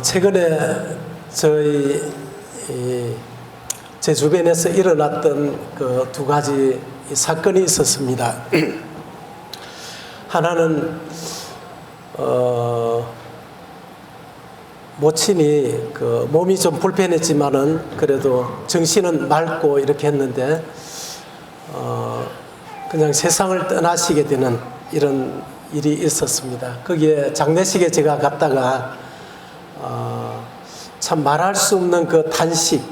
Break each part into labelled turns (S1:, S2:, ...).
S1: 최근에 제 주변에서 일어났던 그 두 가지 사건이 있었습니다. 하나는 모친이 그 몸이 좀 불편했지만은 그래도 정신은 맑고 이렇게 했는데 그냥 세상을 떠나시게 되는 이런 일이 있었습니다. 거기에 장례식에 제가 갔다가 참 말할 수 없는 그 탄식,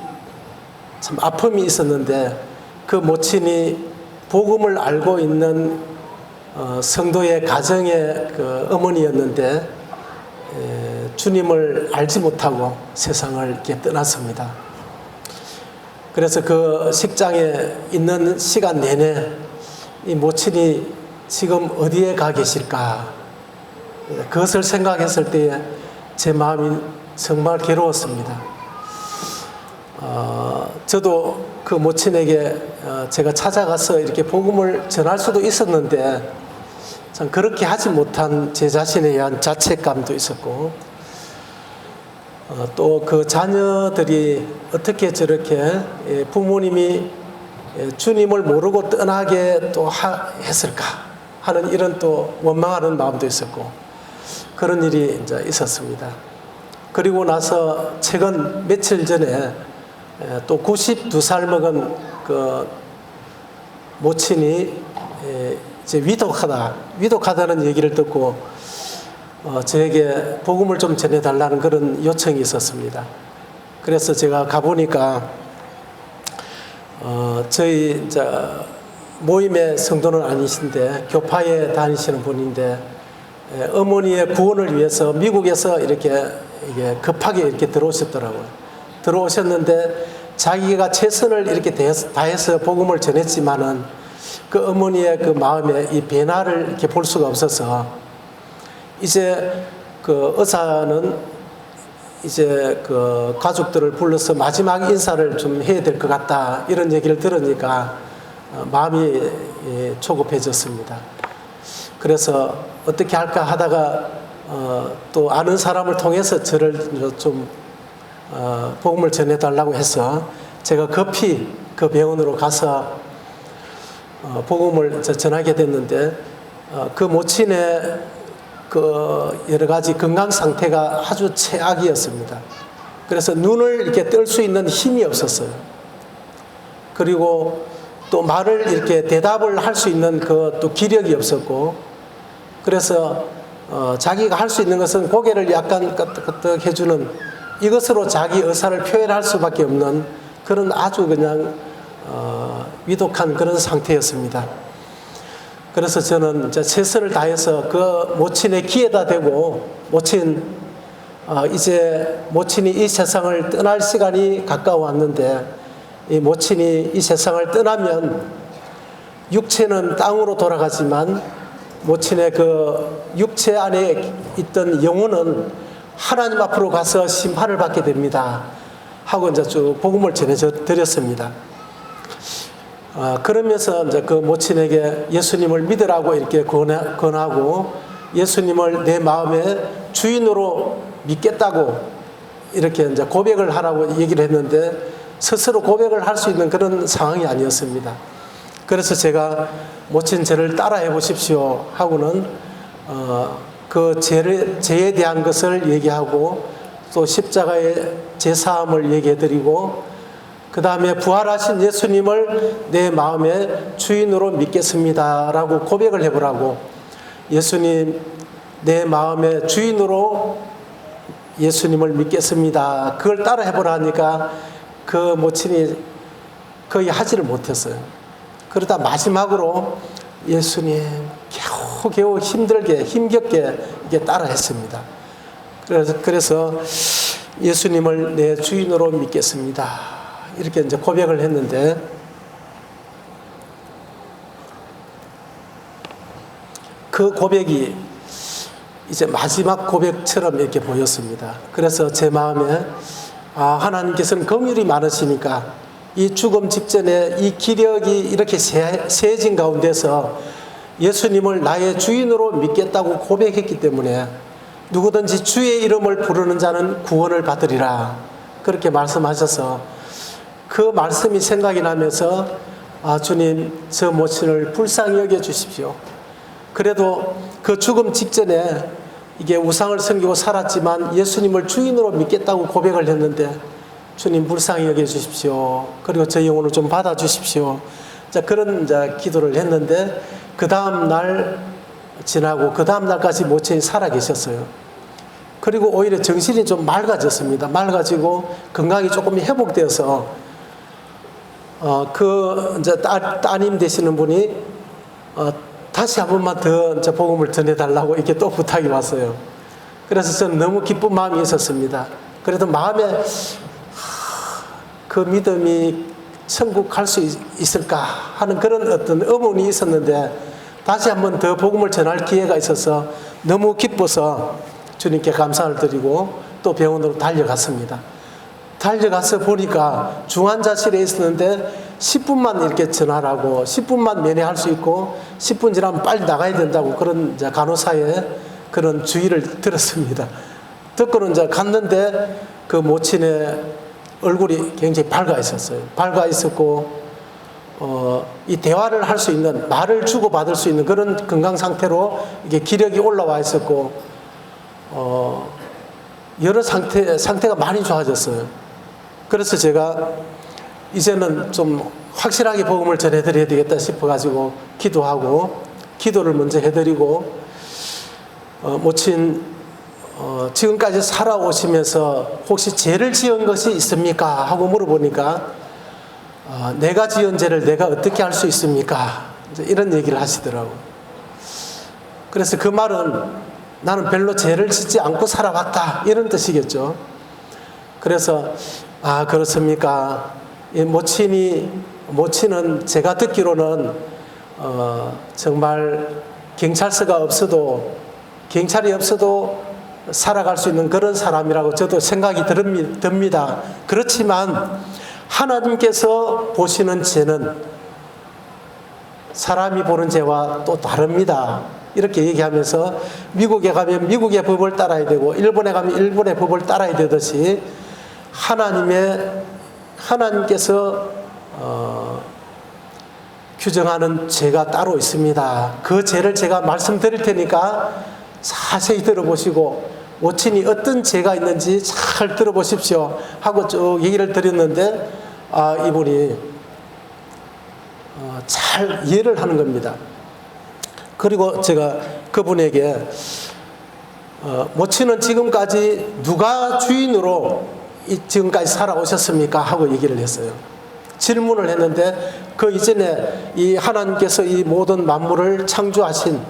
S1: 참 아픔이 있었는데 그 모친이 복음을 알고 있는 성도의 가정의 그 어머니였는데 주님을 알지 못하고 세상을 이렇게 떠났습니다. 그래서 그 식장에 있는 시간 내내 이 모친이 지금 어디에 가 계실까, 그것을 생각했을 때에 제 마음이 정말 괴로웠습니다. 저도 그 모친에게 제가 찾아가서 이렇게 복음을 전할 수도 있었는데 참 그렇게 하지 못한 제 자신에 대한 자책감도 있었고, 또 그 자녀들이 어떻게 저렇게 부모님이 주님을 모르고 떠나게 또 했을까 하는 이런 또 원망하는 마음도 있었고, 그런 일이 이제 있었습니다. 그리고 나서 최근 며칠 전에 또 92살 먹은 그 모친이 이제 위독하다는 얘기를 듣고 저에게 복음을 좀 전해달라는 그런 요청이 있었습니다. 그래서 제가 가보니까 저희 이제 모임의 성도는 아니신데 교파에 다니시는 분인데 어머니의 구원을 위해서 미국에서 이렇게 급하게 이렇게 들어오셨더라고요. 들어오셨는데 자기가 최선을 이렇게 다해서 복음을 전했지만은 그 어머니의 그 마음에 이 변화를 이렇게 볼 수가 없어서 이제 그 의사는 이제 그 가족들을 불러서 마지막 인사를 좀 해야 될 것 같다 이런 얘기를 들으니까 마음이 조급해졌습니다. 그래서 어떻게 할까 하다가 또 아는 사람을 통해서 저를 좀 복음을 전해달라고 해서 제가 급히 그 병원으로 가서 복음을 전하게 됐는데 그 모친의 그 여러 가지 건강 상태가 아주 최악이었습니다. 그래서 눈을 이렇게 뜰 수 있는 힘이 없었어요. 그리고 또 말을 이렇게 대답을 할 수 있는 그 또 기력이 없었고, 그래서 자기가 할 수 있는 것은 고개를 약간 끄덕끄덕 해주는 이것으로 자기 의사를 표현할 수밖에 없는 그런 아주 그냥 위독한 그런 상태였습니다. 그래서 저는 이제 최선을 다해서 그 모친의 귀에다 대고 이제 모친이 이 세상을 떠날 시간이 가까워 왔는데 이 모친이 이 세상을 떠나면 육체는 땅으로 돌아가지만 모친의 그 육체 안에 있던 영혼은 하나님 앞으로 가서 심판을 받게 됩니다 하고 이제 쭉 복음을 전해드렸습니다. 그러면서 이제 그 모친에게 예수님을 믿으라고 이렇게 권하고 예수님을 내 마음의 주인으로 믿겠다고 이렇게 이제 고백을 하라고 얘기를 했는데 스스로 고백을 할 수 있는 그런 상황이 아니었습니다. 그래서 제가 모친 죄를 따라해 보십시오 하고는 그 죄에 대한 것을 얘기하고 또 십자가의 제사함을 얘기해 드리고 그 다음에 부활하신 예수님을 내 마음의 주인으로 믿겠습니다 라고 고백을 해보라고, 예수님 내 마음의 주인으로 예수님을 믿겠습니다, 그걸 따라 해보라 하니까 그 모친이 거의 하지를 못했어요. 그러다 마지막으로 예수님 겨우 힘겹게 이게 따라 했습니다. 그래서 예수님을 내 주인으로 믿겠습니다 이렇게 이제 고백을 했는데, 그 고백이 이제 마지막 고백처럼 이렇게 보였습니다. 그래서 제 마음에 하나님께서는 긍휼이 많으시니까 이 죽음 직전에 이 기력이 이렇게 세해진 가운데서 예수님을 나의 주인으로 믿겠다고 고백했기 때문에 누구든지 주의 이름을 부르는 자는 구원을 받으리라. 그렇게 말씀하셔서 그 말씀이 생각이 나면서 주님, 저 모친을 불쌍히 여겨 주십시오. 그래도 그 죽음 직전에 이게 우상을 섬기고 살았지만 예수님을 주인으로 믿겠다고 고백을 했는데 주님 불쌍히 여겨 주십시오. 그리고 저 영혼을 좀 받아 주십시오. 자, 그런 기도를 했는데 그 다음 날 지나고 그 다음 날까지 모친이 살아 계셨어요. 그리고 오히려 정신이 좀 맑아졌습니다. 맑아지고 건강이 조금 회복되어서 따님 되시는 분이 다시 한 번만 더 복음을 전해달라고 이렇게 또 부탁이 왔어요. 그래서 저는 너무 기쁜 마음이 있었습니다. 그래도 마음에 그 믿음이 천국 갈 수 있을까 하는 그런 어떤 의문이 있었는데 다시 한 번 더 복음을 전할 기회가 있어서 너무 기뻐서 주님께 감사를 드리고 또 병원으로 달려갔습니다. 달려가서 보니까 중환자실에 있었는데 10분만 이렇게 전화하고 10분만 면회할 수 있고 10분 지나면 빨리 나가야 된다고 그런 간호사의 그런 주의를 들었습니다. 듣고는 갔는데 그 모친의 얼굴이 굉장히 밝아 있었어요. 밝아 있었고 이 대화를 할 수 있는, 말을 주고받을 수 있는 그런 건강 상태로 이게 기력이 올라와 있었고 여러 상태가 많이 좋아졌어요. 그래서 제가 이제는 좀 확실하게 복음을 전해드려야 되겠다 싶어가지고 기도를 먼저 해드리고 모친 지금까지 살아오시면서 혹시 죄를 지은 것이 있습니까? 하고 물어보니까 내가 지은 죄를 내가 어떻게 할 수 있습니까? 이런 얘기를 하시더라고요. 그래서 그 말은 나는 별로 죄를 짓지 않고 살아왔다 이런 뜻이겠죠. 그래서 그렇습니까? 모친은 제가 듣기로는 정말 경찰이 없어도 살아갈 수 있는 그런 사람이라고 저도 생각이 듭니다. 그렇지만 하나님께서 보시는 죄는 사람이 보는 죄와 또 다릅니다. 이렇게 얘기하면서 미국에 가면 미국의 법을 따라야 되고 일본에 가면 일본의 법을 따라야 되듯이 하나님께서 규정하는 죄가 따로 있습니다. 그 죄를 제가 말씀드릴 테니까 자세히 들어보시고 모친이 어떤 죄가 있는지 잘 들어보십시오 하고 쭉 얘기를 드렸는데 이분이 잘 이해를 하는 겁니다. 그리고 제가 그분에게 모친은 지금까지 누가 주인으로 지금까지 살아오셨습니까? 하고 얘기를 했어요. 질문을 했는데 그 이전에 이 하나님께서 이 모든 만물을 창조하신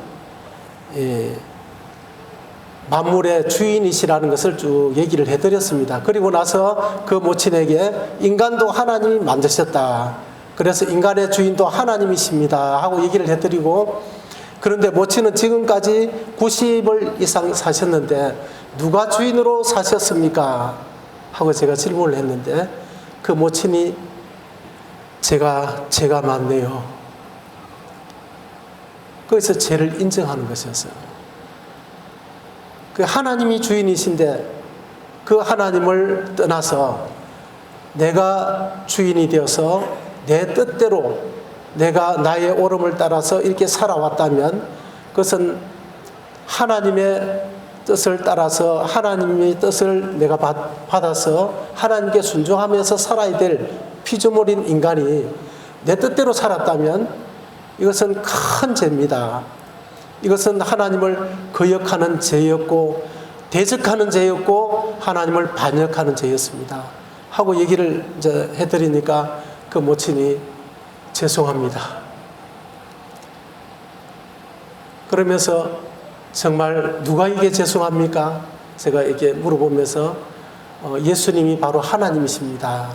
S1: 만물의 주인이시라는 것을 쭉 얘기를 해드렸습니다. 그리고 나서 그 모친에게 인간도 하나님이 만드셨다. 그래서 인간의 주인도 하나님이십니다. 하고 얘기를 해드리고 그런데 모친은 지금까지 90을 이상 사셨는데 누가 주인으로 사셨습니까? 하고 제가 질문을 했는데 그 모친이 제가 맞네요. 거기서 죄를 인정하는 것이었어요. 그 하나님이 주인이신데 그 하나님을 떠나서 내가 주인이 되어서 내 뜻대로 내가 나의 오름을 따라서 이렇게 살아왔다면 그것은 하나님의 뜻을 따라서 하나님의 뜻을 내가 받아서 하나님께 순종하면서 살아야 될 피조물인 인간이 내 뜻대로 살았다면 이것은 큰 죄입니다. 이것은 하나님을 거역하는 죄였고 대적하는 죄였고 하나님을 반역하는 죄였습니다. 하고 얘기를 이제 해드리니까 그 모친이 죄송합니다. 그러면서 정말 누가 이게 죄송합니까? 제가 이렇게 물어보면서 예수님이 바로 하나님이십니다.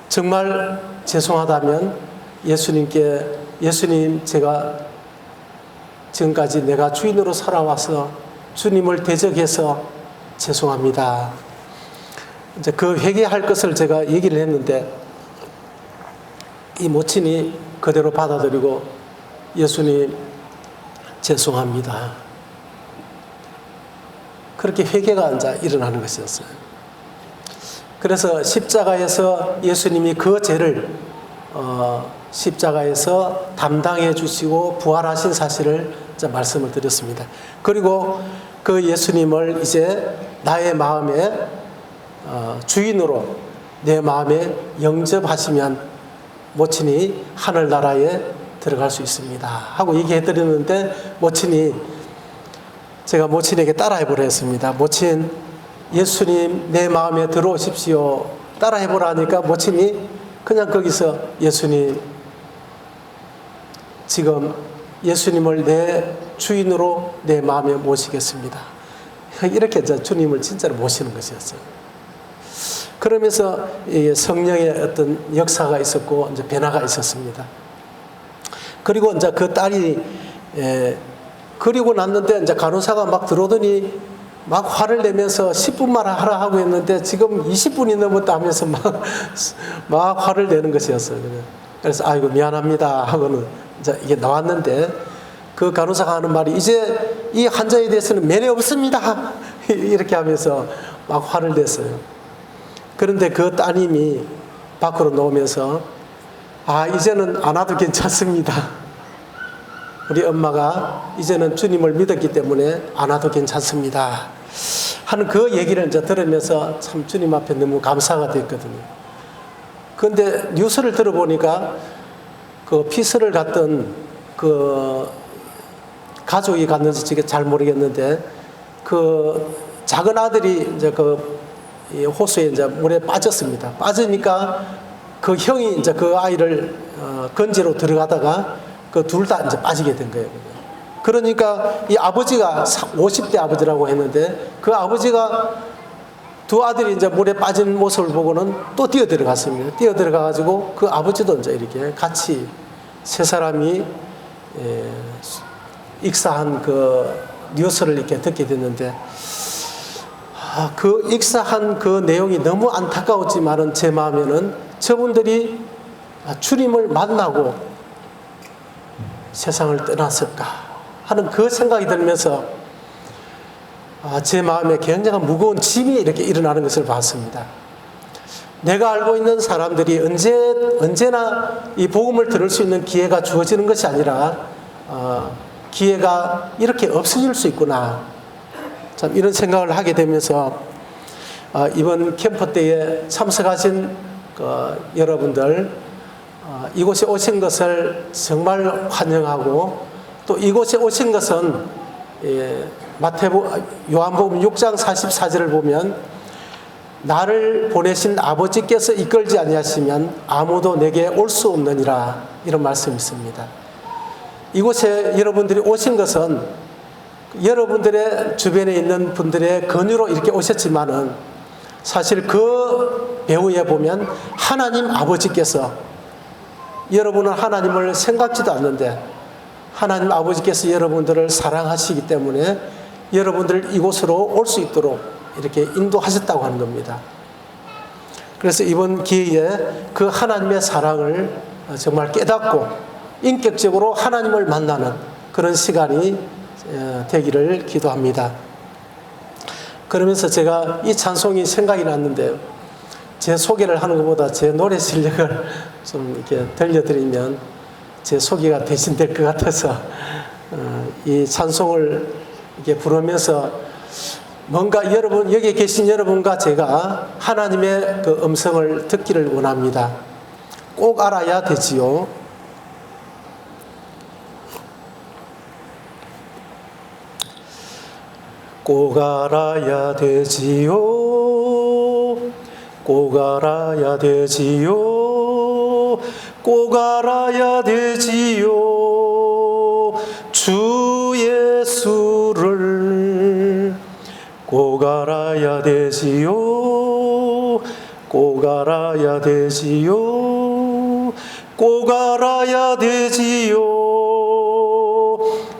S1: 정말 죄송하다면 예수님 제가 지금까지 내가 주인으로 살아와서 주님을 대적해서 죄송합니다. 이제 그 회개할 것을 제가 얘기를 했는데 이 모친이 그대로 받아들이고 예수님 죄송합니다. 그렇게 회개가 이제 일어나는 것이었어요. 그래서 십자가에서 예수님이 그 죄를 십자가에서 담당해 주시고 부활하신 사실을 이제 말씀을 드렸습니다. 그리고 그 예수님을 이제 나의 마음의 주인으로 내 마음에 영접하시면 모친이 하늘나라에 들어갈 수 있습니다 하고 얘기해 드렸는데, 제가 모친에게 따라해보라 했습니다. 모친, 예수님 내 마음에 들어오십시오 따라해보라 하니까 모친이 그냥 거기서 예수님, 지금 예수님을 내 주인으로 내 마음에 모시겠습니다 이렇게 이제 주님을 진짜로 모시는 것이었어요. 그러면서 성령의 어떤 역사가 있었고 이제 변화가 있었습니다. 그리고 이제 그 딸이 그리고 났는데 이제 간호사가 막 들어오더니 막 화를 내면서 10분만 하라 하고 했는데 지금 20분이 넘었다 하면서 막 화를 내는 것이었어요. 그래서 아이고 미안합니다 하고는 이제 이게 나왔는데, 그 간호사가 하는 말이 이제 이 환자에 대해서는 매너 없습니다 이렇게 하면서 막 화를 냈어요. 그런데 그 따님이 밖으로 나오면서 이제는 안 와도 괜찮습니다. 우리 엄마가 이제는 주님을 믿었기 때문에 안 와도 괜찮습니다 하는 그 얘기를 이제 들으면서 참 주님 앞에 너무 감사가 됐거든요. 그런데 뉴스를 들어보니까 그 피서를 갔던 그 가족이 갔는지 제가 잘 모르겠는데, 그 작은 아들이 이제 그 호수에 이제 물에 빠졌습니다. 빠지니까 그 형이 이제 그 아이를 건지러 들어가다가 그 둘 다 이제 빠지게 된 거예요. 그러니까 이 아버지가 50대 아버지라고 했는데, 그 아버지가 두 아들이 이제 물에 빠진 모습을 보고는 또 뛰어 들어갔습니다. 뛰어 들어가가지고 그 아버지도 이제 이렇게 같이 세 사람이 익사한 그 뉴스를 이렇게 듣게 됐는데, 그 익사한 그 내용이 너무 안타까웠지만은 제 마음에는 저분들이 주님을 만나고 세상을 떠났을까 하는 그 생각이 들면서 제 마음에 굉장한 무거운 짐이 이렇게 일어나는 것을 봤습니다. 내가 알고 있는 사람들이 언제나 이 복음을 들을 수 있는 기회가 주어지는 것이 아니라 기회가 이렇게 없어질 수 있구나, 참 이런 생각을 하게 되면서 이번 캠프 때에 참석하신 여러분들, 이곳에 오신 것을 정말 환영하고, 또 이곳에 오신 것은 요한복음 6장 44절을 보면 나를 보내신 아버지께서 이끌지 아니하시면 아무도 내게 올 수 없느니라, 이런 말씀이 있습니다. 이곳에 여러분들이 오신 것은 여러분들의 주변에 있는 분들의 권유로 이렇게 오셨지만은 사실 그 배후에 보면 하나님 아버지께서, 여러분은 하나님을 생각지도 않는데 하나님 아버지께서 여러분들을 사랑하시기 때문에 여러분들 이곳으로 올 수 있도록 이렇게 인도하셨다고 하는 겁니다. 그래서 이번 기회에 그 하나님의 사랑을 정말 깨닫고 인격적으로 하나님을 만나는 그런 시간이 되기를 기도합니다. 그러면서 제가 이 찬송이 생각이 났는데요, 제 소개를 하는 것보다 제 노래 실력을 좀 이렇게 들려드리면 제 소개가 대신될 것 같아서 이 찬송을 이렇게 부르면서 뭔가 여러분, 여기 계신 여러분과 제가 하나님의 그 음성을 듣기를 원합니다. 꼭 알아야 되지요. 꼭 알아야 되지요. 꼭 알아야 되지요. 꼭 알아야 되지요. 주 예수를 꼭 알아야 되지요. 꼭 알아야 되지요. 꼭 알아야 되지요.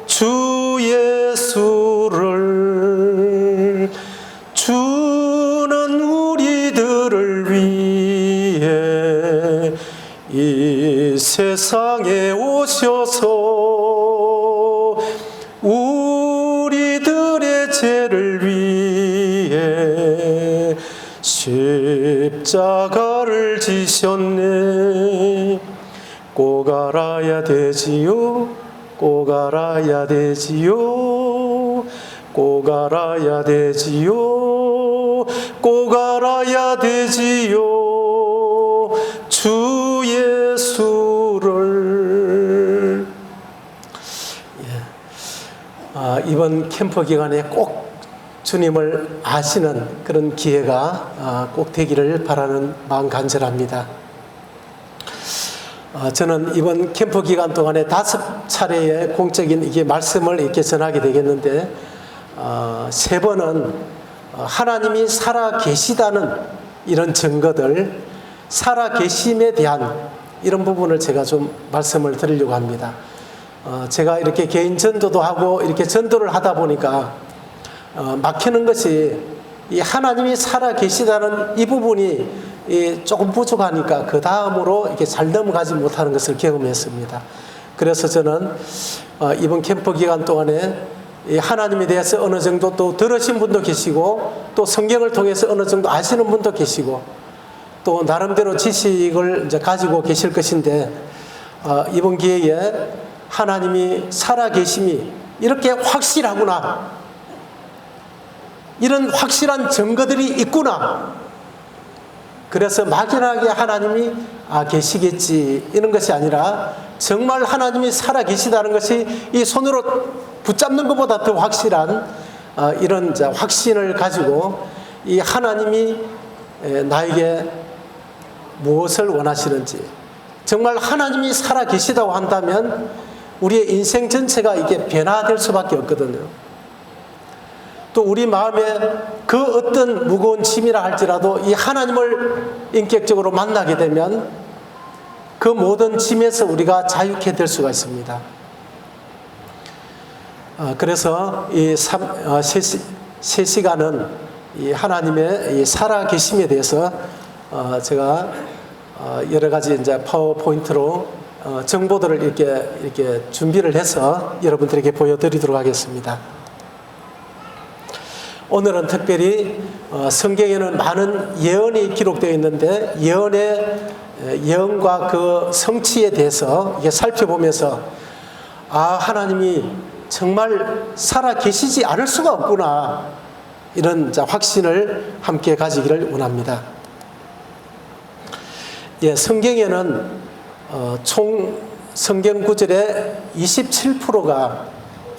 S1: 주 예수를, 주는 우리들을 위해 이 세상에 오셔서 우리들의 죄를 위해 십자가를 지셨네. 꼭 알아야 되지요. 꼭 알아야 되지요. 꼭 알아야 되지요. 꼭 알아야 되지요. 주 예수를. 이번 캠프 기간에 꼭 주님을 아시는 그런 기회가 꼭 되기를 바라는 마음 간절합니다. 저는 이번 캠프 기간 동안에 5차례의 공적인 이게 말씀을 이렇게 전하게 되겠는데, 3번은 하나님이 살아 계시다는 이런 증거들, 살아 계심에 대한 이런 부분을 제가 좀 말씀을 드리려고 합니다. 제가 이렇게 개인 전도도 하고 이렇게 전도를 하다 보니까 막히는 것이 이 하나님이 살아 계시다는 이 부분이 조금 부족하니까 그 다음으로 이렇게 잘 넘어가지 못하는 것을 경험했습니다. 그래서 저는 이번 캠프 기간 동안에 이 하나님에 대해서 어느 정도 또 들으신 분도 계시고, 또 성경을 통해서 어느 정도 아시는 분도 계시고, 또 나름대로 지식을 이제 가지고 계실 것인데, 이번 기회에 하나님이 살아 계심이 이렇게 확실하구나, 이런 확실한 증거들이 있구나, 그래서 막연하게 하나님이 계시겠지 이런 것이 아니라 정말 하나님이 살아 계시다는 것이 이 손으로 붙잡는 것보다 더 확실한 이런 확신을 가지고 이 하나님이 나에게 무엇을 원하시는지, 정말 하나님이 살아 계시다고 한다면 우리의 인생 전체가 이게 변화될 수밖에 없거든요. 또 우리 마음에 그 어떤 무거운 짐이라 할지라도 이 하나님을 인격적으로 만나게 되면 그 모든 짐에서 우리가 자유케 될 수가 있습니다. 그래서 이 3시간은 이 하나님의 이 살아 계심에 대해서 제가 여러 가지 이제 파워포인트로 정보들을 이렇게 준비를 해서 여러분들에게 보여드리도록 하겠습니다. 오늘은 특별히 성경에는 많은 예언이 기록되어 있는데, 예언과 그 성취에 대해서 이렇게 살펴보면서 하나님이 정말 살아 계시지 않을 수가 없구나, 이런 확신을 함께 가지기를 원합니다. 성경에는 총 성경 구절의 27%가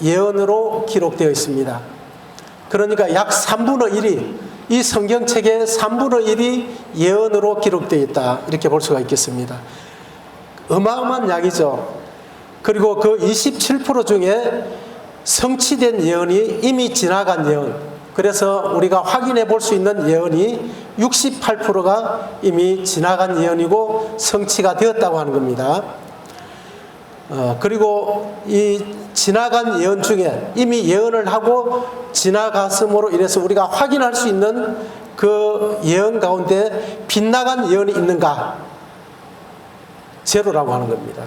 S1: 예언으로 기록되어 있습니다. 그러니까 약 3분의 1이, 이 성경책의 3분의 1이 예언으로 기록되어 있다, 이렇게 볼 수가 있겠습니다. 어마어마한 양이죠. 그리고 그 27% 중에 성취된 예언이 이미 지나간 예언, 그래서 우리가 확인해 볼 수 있는 예언이 68%가 이미 지나간 예언이고 성취가 되었다고 하는 겁니다. 그리고 이 지나간 예언 중에 이미 예언을 하고 지나갔음으로 인해서 우리가 확인할 수 있는 그 예언 가운데 빗나간 예언이 있는가? 제로라고 하는 겁니다.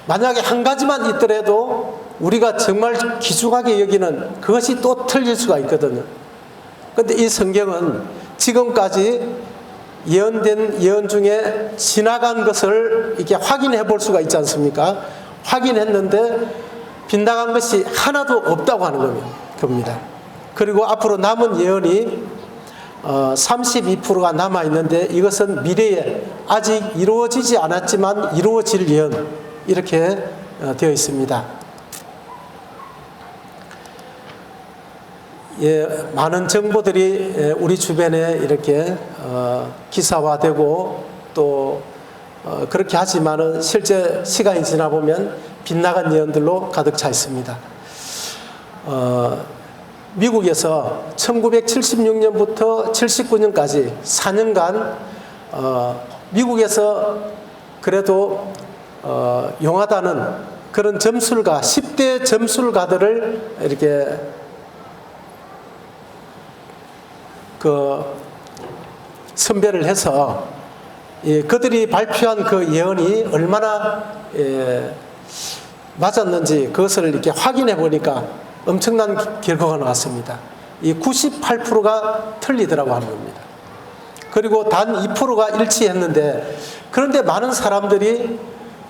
S1: 만약에 한 가지만 있더라도 우리가 정말 귀중하게 여기는 그것이 또 틀릴 수가 있거든요. 그런데 이 성경은 지금까지 예언된 예언 중에 지나간 것을 이렇게 확인해 볼 수가 있지 않습니까? 확인했는데 빗나간 것이 하나도 없다고 하는 겁니다. 그리고 앞으로 남은 예언이 32%가 남아있는데, 이것은 미래에 아직 이루어지지 않았지만 이루어질 예언, 이렇게 되어 있습니다. 많은 정보들이 우리 주변에 이렇게 기사화되고 또 그렇게 하지만은 실제 시간이 지나 보면 빗나간 예언들로 가득 차 있습니다. 미국에서 1976년부터 79년까지 4년간 미국에서 그래도 용하다는 그런 점술가, 10대 점술가들을 이렇게 선별을 해서 그들이 발표한 그 예언이 얼마나 맞았는지 그것을 이렇게 확인해 보니까 엄청난 결과가 나왔습니다. 이 98%가 틀리더라고 하는 겁니다. 그리고 단 2%가 일치했는데, 그런데 많은 사람들이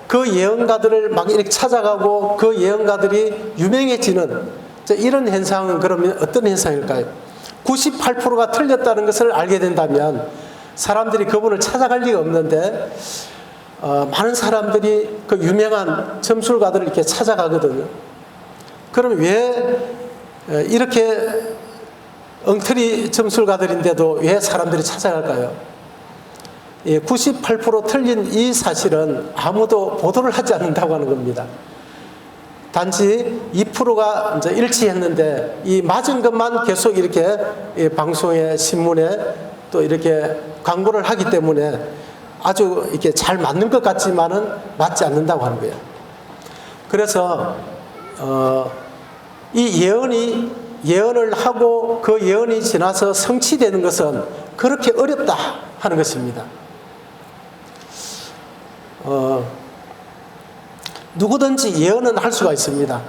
S1: 그 예언가들을 막 이렇게 찾아가고 그 예언가들이 유명해지는 이런 현상은 그러면 어떤 현상일까요? 98%가 틀렸다는 것을 알게 된다면 사람들이 그분을 찾아갈 리가 없는데, 많은 사람들이 그 유명한 점술가들을 이렇게 찾아가거든요. 그럼 왜 이렇게 엉터리 점술가들인데도 왜 사람들이 찾아갈까요? 98% 틀린 이 사실은 아무도 보도를 하지 않는다고 하는 겁니다. 단지 2%가 이제 일치했는데 이 맞은 것만 계속 이렇게 방송에, 신문에 또 이렇게 광고를 하기 때문에 아주 이렇게 잘 맞는 것 같지만은 맞지 않는다고 하는 거예요. 그래서 이 예언을 하고 그 예언이 지나서 성취되는 것은 그렇게 어렵다 하는 것입니다. 누구든지 예언은 할 수가 있습니다.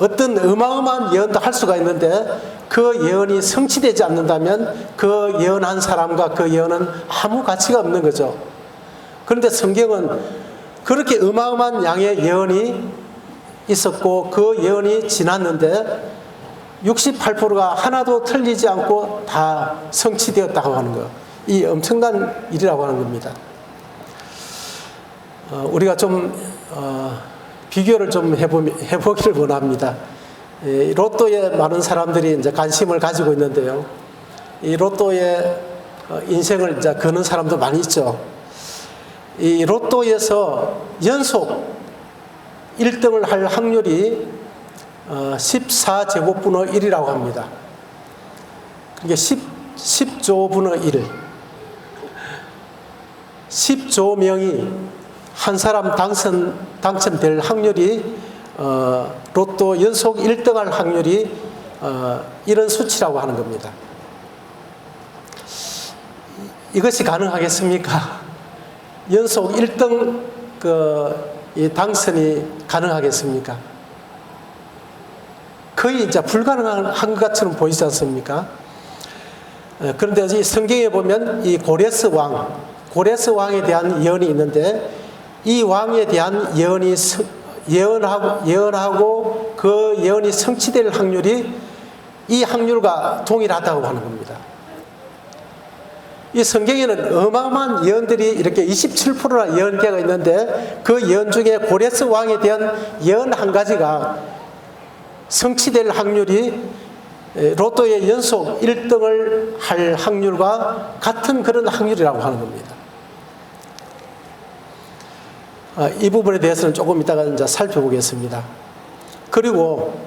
S1: 어떤 어마어마한 예언도 할 수가 있는데 그 예언이 성취되지 않는다면 그 예언한 사람과 그 예언은 아무 가치가 없는 거죠. 그런데 성경은 그렇게 어마어마한 양의 예언이 있었고 그 예언이 지났는데 68%가 하나도 틀리지 않고 다 성취되었다고 하는 거, 이 엄청난 일이라고 하는 겁니다. 우리가 좀 비교를 좀 해보기를 원합니다. 로또에 많은 사람들이 이제 관심을 가지고 있는데요. 이 로또에 인생을 이제 거는 사람도 많이 있죠. 이 로또에서 연속 1등을 할 확률이 14제곱분의 1이라고 합니다. 그게 10조분의 1. 10조 명이 한 사람 당첨될 확률이 로또 연속 1등할 확률이 이런 수치라고 하는 겁니다. 이것이 가능하겠습니까? 연속 1등 이 당선이 가능하겠습니까? 거의 이제 불가능한 것처럼 보이지 않습니까? 그런데 이 성경에 보면 이 고레스 왕에 대한 예언이 있는데 이 왕에 대한 예언하고 그 예언이 성취될 확률이 이 확률과 동일하다고 하는 겁니다. 이 성경에는 어마어마한 예언들이 이렇게 27%나 예언되어 있는데 그 예언 중에 고레스 왕에 대한 예언 한 가지가 성취될 확률이 로또의 연속 1등을 할 확률과 같은 그런 확률이라고 하는 겁니다. 이 부분에 대해서는 조금 이따가 이제 살펴보겠습니다. 그리고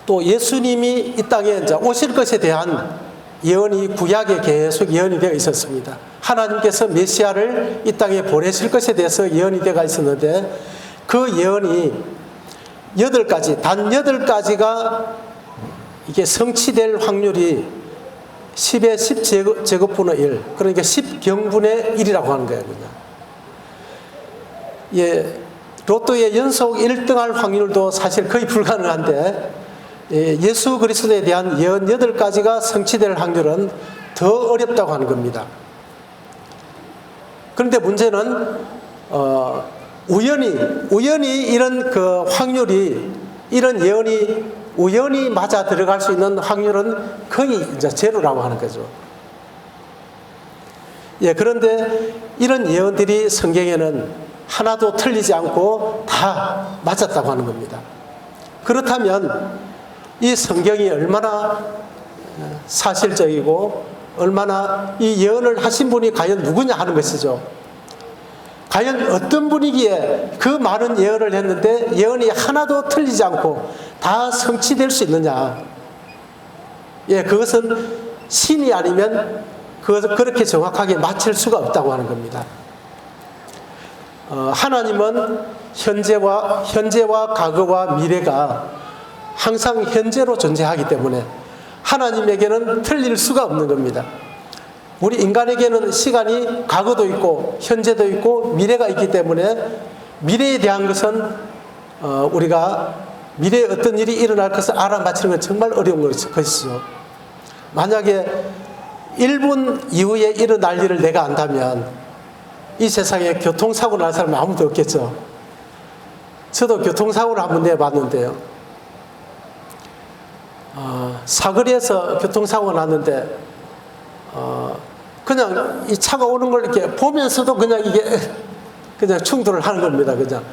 S1: 또 예수님이 이 땅에 이제 오실 것에 대한 예언이 구약에 계속 예언이 되어 있었습니다. 하나님께서 메시아를 이 땅에 보내실 것에 대해서 예언이 되어 있었는데 그 예언이 8가지, 단 8가지가 이게 성취될 확률이 10의 10제곱분의 1, 그러니까 10경분의 1이라고 하는 거예요. 그냥. 로또의 연속 1등할 확률도 사실 거의 불가능한데 예수 그리스도에 대한 예언 8가지가 성취될 확률은 더 어렵다고 하는 겁니다. 그런데 문제는 우연히 이런 그 확률이, 이런 예언이 우연히 맞아 들어갈 수 있는 확률은 거의 이제 제로라고 하는 거죠. 그런데 이런 예언들이 성경에는 하나도 틀리지 않고 다 맞았다고 하는 겁니다. 그렇다면 이 성경이 얼마나 사실적이고 얼마나 이 예언을 하신 분이 과연 누구냐 하는 것이죠. 과연 어떤 분이기에 그 많은 예언을 했는데 예언이 하나도 틀리지 않고 다 성취될 수 있느냐. 그것은 신이 아니면 그것을 그렇게 정확하게 맞출 수가 없다고 하는 겁니다. 하나님은 현재와 과거와 미래가 항상 현재로 존재하기 때문에 하나님에게는 틀릴 수가 없는 겁니다. 우리 인간에게는 시간이 과거도 있고 현재도 있고 미래가 있기 때문에 미래에 대한 것은 우리가 미래에 어떤 일이 일어날 것을 알아맞히는 건 정말 어려운 것이죠. 만약에 1분 이후에 일어날 일을 내가 안다면 이 세상에 교통사고 날 사람은 아무도 없겠죠. 저도 교통사고를 한번 내봤는데요. 사거리에서 교통사고가 났는데 그냥 이 차가 오는 걸 이렇게 보면서도 그냥 이게 그냥 충돌을 하는 겁니다. 그냥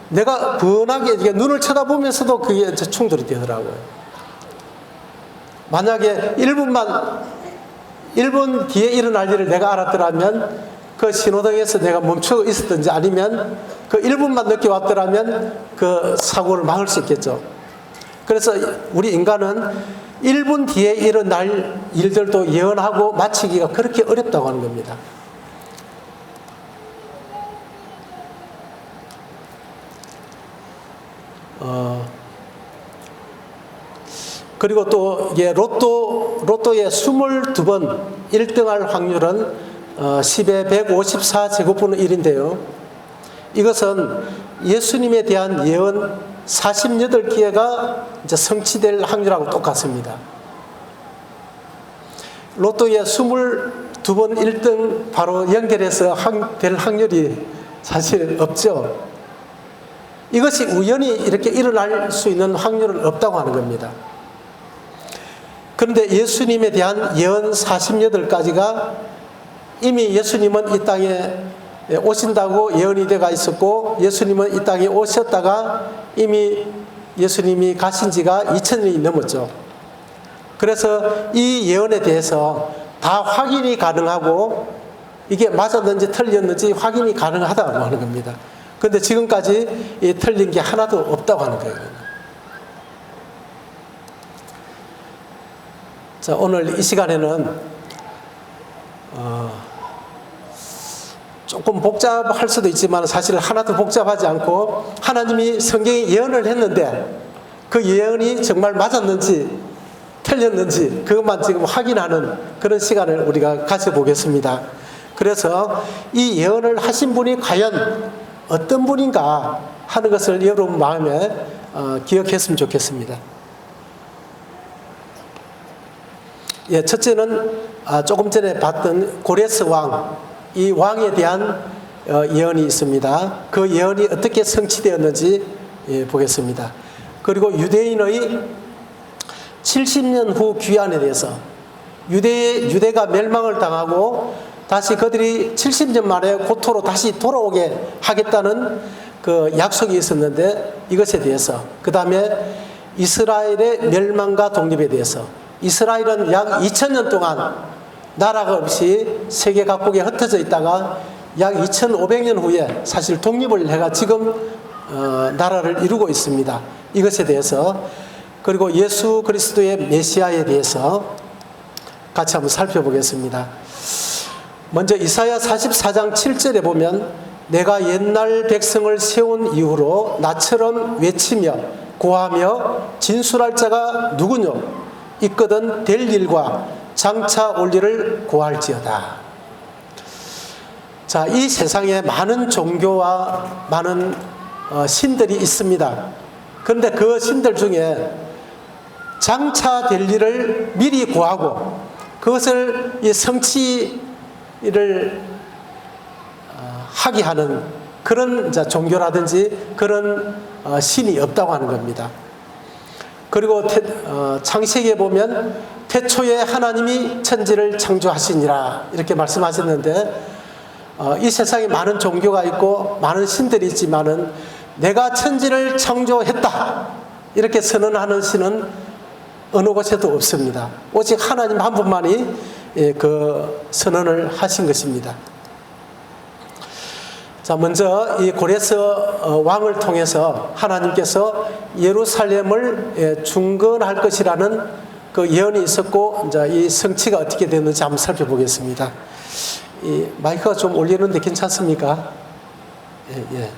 S1: 내가 번하게 이렇게 눈을 쳐다보면서도 그게 충돌이 되더라고요. 만약에 1분 뒤에 일어날 일을 내가 알았더라면 그 신호등에서 내가 멈추고 있었든지 아니면 그 1분만 늦게 왔더라면 그 사고를 막을 수 있겠죠. 그래서 우리 인간은 1분 뒤에 일어날 일들도 예언하고 마치기가 그렇게 어렵다고 하는 겁니다. 그리고 또 이게 로또의 22번 1등할 확률은 10의 154제곱분의 1인데요. 이것은 예수님에 대한 예언 48개가 이제 성취될 확률하고 똑같습니다. 로또의 22번 1등 바로 연결해서 될 확률이 사실 없죠. 이것이 우연히 이렇게 일어날 수 있는 확률은 없다고 하는 겁니다. 그런데 예수님에 대한 예언 48가지가 이미 예수님은 이 땅에 오신다고 예언이 되어 있었고, 예수님은 이 땅에 오셨다가 이미 예수님이 가신 지가 2000년이 넘었죠. 그래서 이 예언에 대해서 다 확인이 가능하고 이게 맞았는지 틀렸는지 확인이 가능하다고 하는 겁니다. 그런데 지금까지 틀린 게 하나도 없다고 하는 거예요. 자, 오늘 이 시간에는 조금 복잡할 수도 있지만 사실 하나도 복잡하지 않고 하나님이 성경에 예언을 했는데 그 예언이 정말 맞았는지 틀렸는지 그것만 지금 확인하는 그런 시간을 우리가 가져보겠습니다. 그래서 이 예언을 하신 분이 과연 어떤 분인가 하는 것을 여러분 마음에 기억했으면 좋겠습니다. 예, 첫째는 조금 전에 봤던 고레스 왕, 이 왕에 대한 예언이 있습니다. 그 예언이 어떻게 성취되었는지 보겠습니다. 그리고 유대인의 70년 후 귀환에 대해서 유대가 멸망을 당하고 다시 그들이 70년 만에 고토로 다시 돌아오게 하겠다는 그 약속이 있었는데 이것에 대해서, 그 다음에 이스라엘의 멸망과 독립에 대해서, 이스라엘은 약 2000년 동안 나라가 없이 세계 각국에 흩어져 있다가 약 2500년 후에 사실 독립을 해가 지금 나라를 이루고 있습니다. 이것에 대해서, 그리고 예수 그리스도의 메시아에 대해서 같이 한번 살펴보겠습니다. 먼저 이사야 44장 7절에 보면 내가 옛날 백성을 세운 이후로 나처럼 외치며 고하며 진술할 자가 누구뇨? 있거든 될 일과 장차 올 일을 고할지어다. 자, 이 세상에 많은 종교와 많은 신들이 있습니다. 그런데 그 신들 중에 장차 될 일을 미리 고하고 그것을 성취를 하게 하는 그런 종교라든지 그런 신이 없다고 하는 겁니다. 그리고 창세기에 보면 태초에 하나님이 천지를 창조하시니라 이렇게 말씀하셨는데 이 세상에 많은 종교가 있고 많은 신들이 있지만은 내가 천지를 창조했다 이렇게 선언하는 신은 어느 곳에도 없습니다. 오직 하나님 한 분만이 그 선언을 하신 것입니다. 자, 먼저 이 고레스 왕을 통해서 하나님께서 예루살렘을 중건할 것이라는 그 예언이 있었고, 이제 이 성취가 어떻게 됐는지 한번 살펴보겠습니다. 이 마이크가 좀 올리는데 괜찮습니까? 예.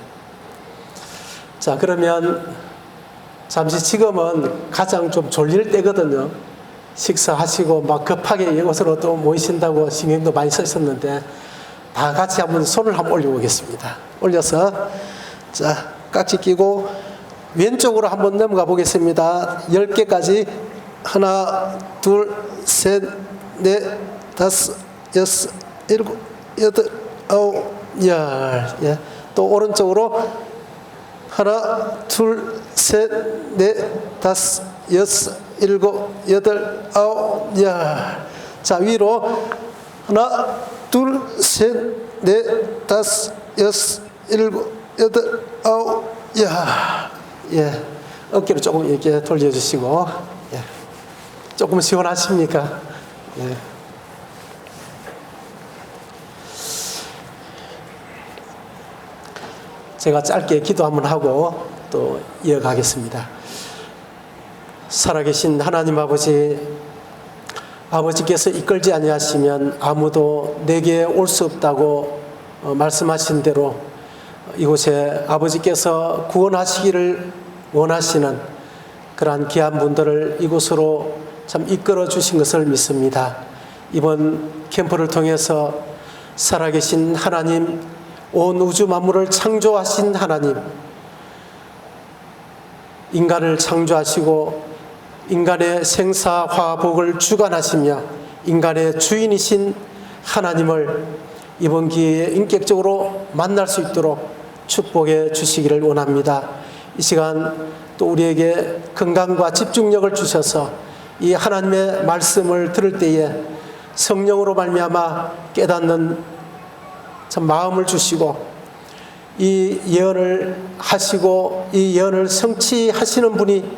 S1: 자, 그러면 잠시 지금은 가장 좀 졸릴 때거든요. 식사하시고 막 급하게 이곳으로 또 모이신다고 신경도 많이 쓰셨는데 다 같이 한번 손을 한번 올려보겠습니다. 올려서 자, 깍지 끼고 왼쪽으로 한번 넘어가 보겠습니다. 10개까지 하나, 둘, 셋, 넷, 다섯, 여섯, 일곱, 여덟, 아홉, 열. 예. 또 오른쪽으로 하나, 둘, 셋, 넷, 다섯, 여섯, 일곱, 여덟, 아홉, 열. 자, 위로 하나, 둘, 셋, 넷, 다섯, 여섯, 일곱, 여덟, 아홉, 열. 예. 어깨를 조금 이렇게 돌려주시고, 예. 조금 시원하십니까? 예. 제가 짧게 기도 한번 하고 또 이어가겠습니다. 살아계신 하나님 아버지, 아버지께서 이끌지 아니하시면 아무도 내게 올 수 없다고 말씀하신 대로 이곳에 아버지께서 구원하시기를 원하시는 그러한 귀한 분들을 이곳으로 참 이끌어 주신 것을 믿습니다. 이번 캠프를 통해서 살아계신 하나님, 온 우주 만물을 창조하신 하나님, 인간을 창조하시고 인간의 생사화복을 주관하시며 인간의 주인이신 하나님을 이번 기회에 인격적으로 만날 수 있도록 축복해 주시기를 원합니다. 이 시간 또 우리에게 건강과 집중력을 주셔서 이 하나님의 말씀을 들을 때에 성령으로 말미암아 깨닫는 참 마음을 주시고 이 예언을 하시고 이 예언을 성취하시는 분이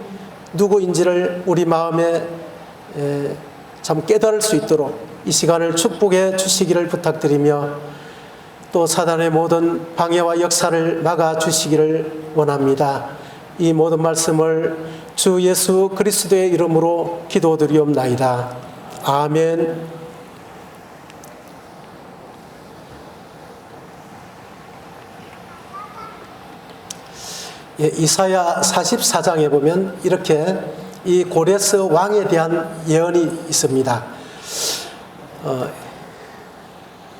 S1: 누구인지를 우리 마음에 참 깨달을 수 있도록 이 시간을 축복해 주시기를 부탁드리며 또 사단의 모든 방해와 역사를 막아 주시기를 원합니다. 이 모든 말씀을 주 예수 그리스도의 이름으로 기도드리옵나이다. 아멘. 예, 이사야 44장에 보면 이렇게 이 고레스 왕에 대한 예언이 있습니다.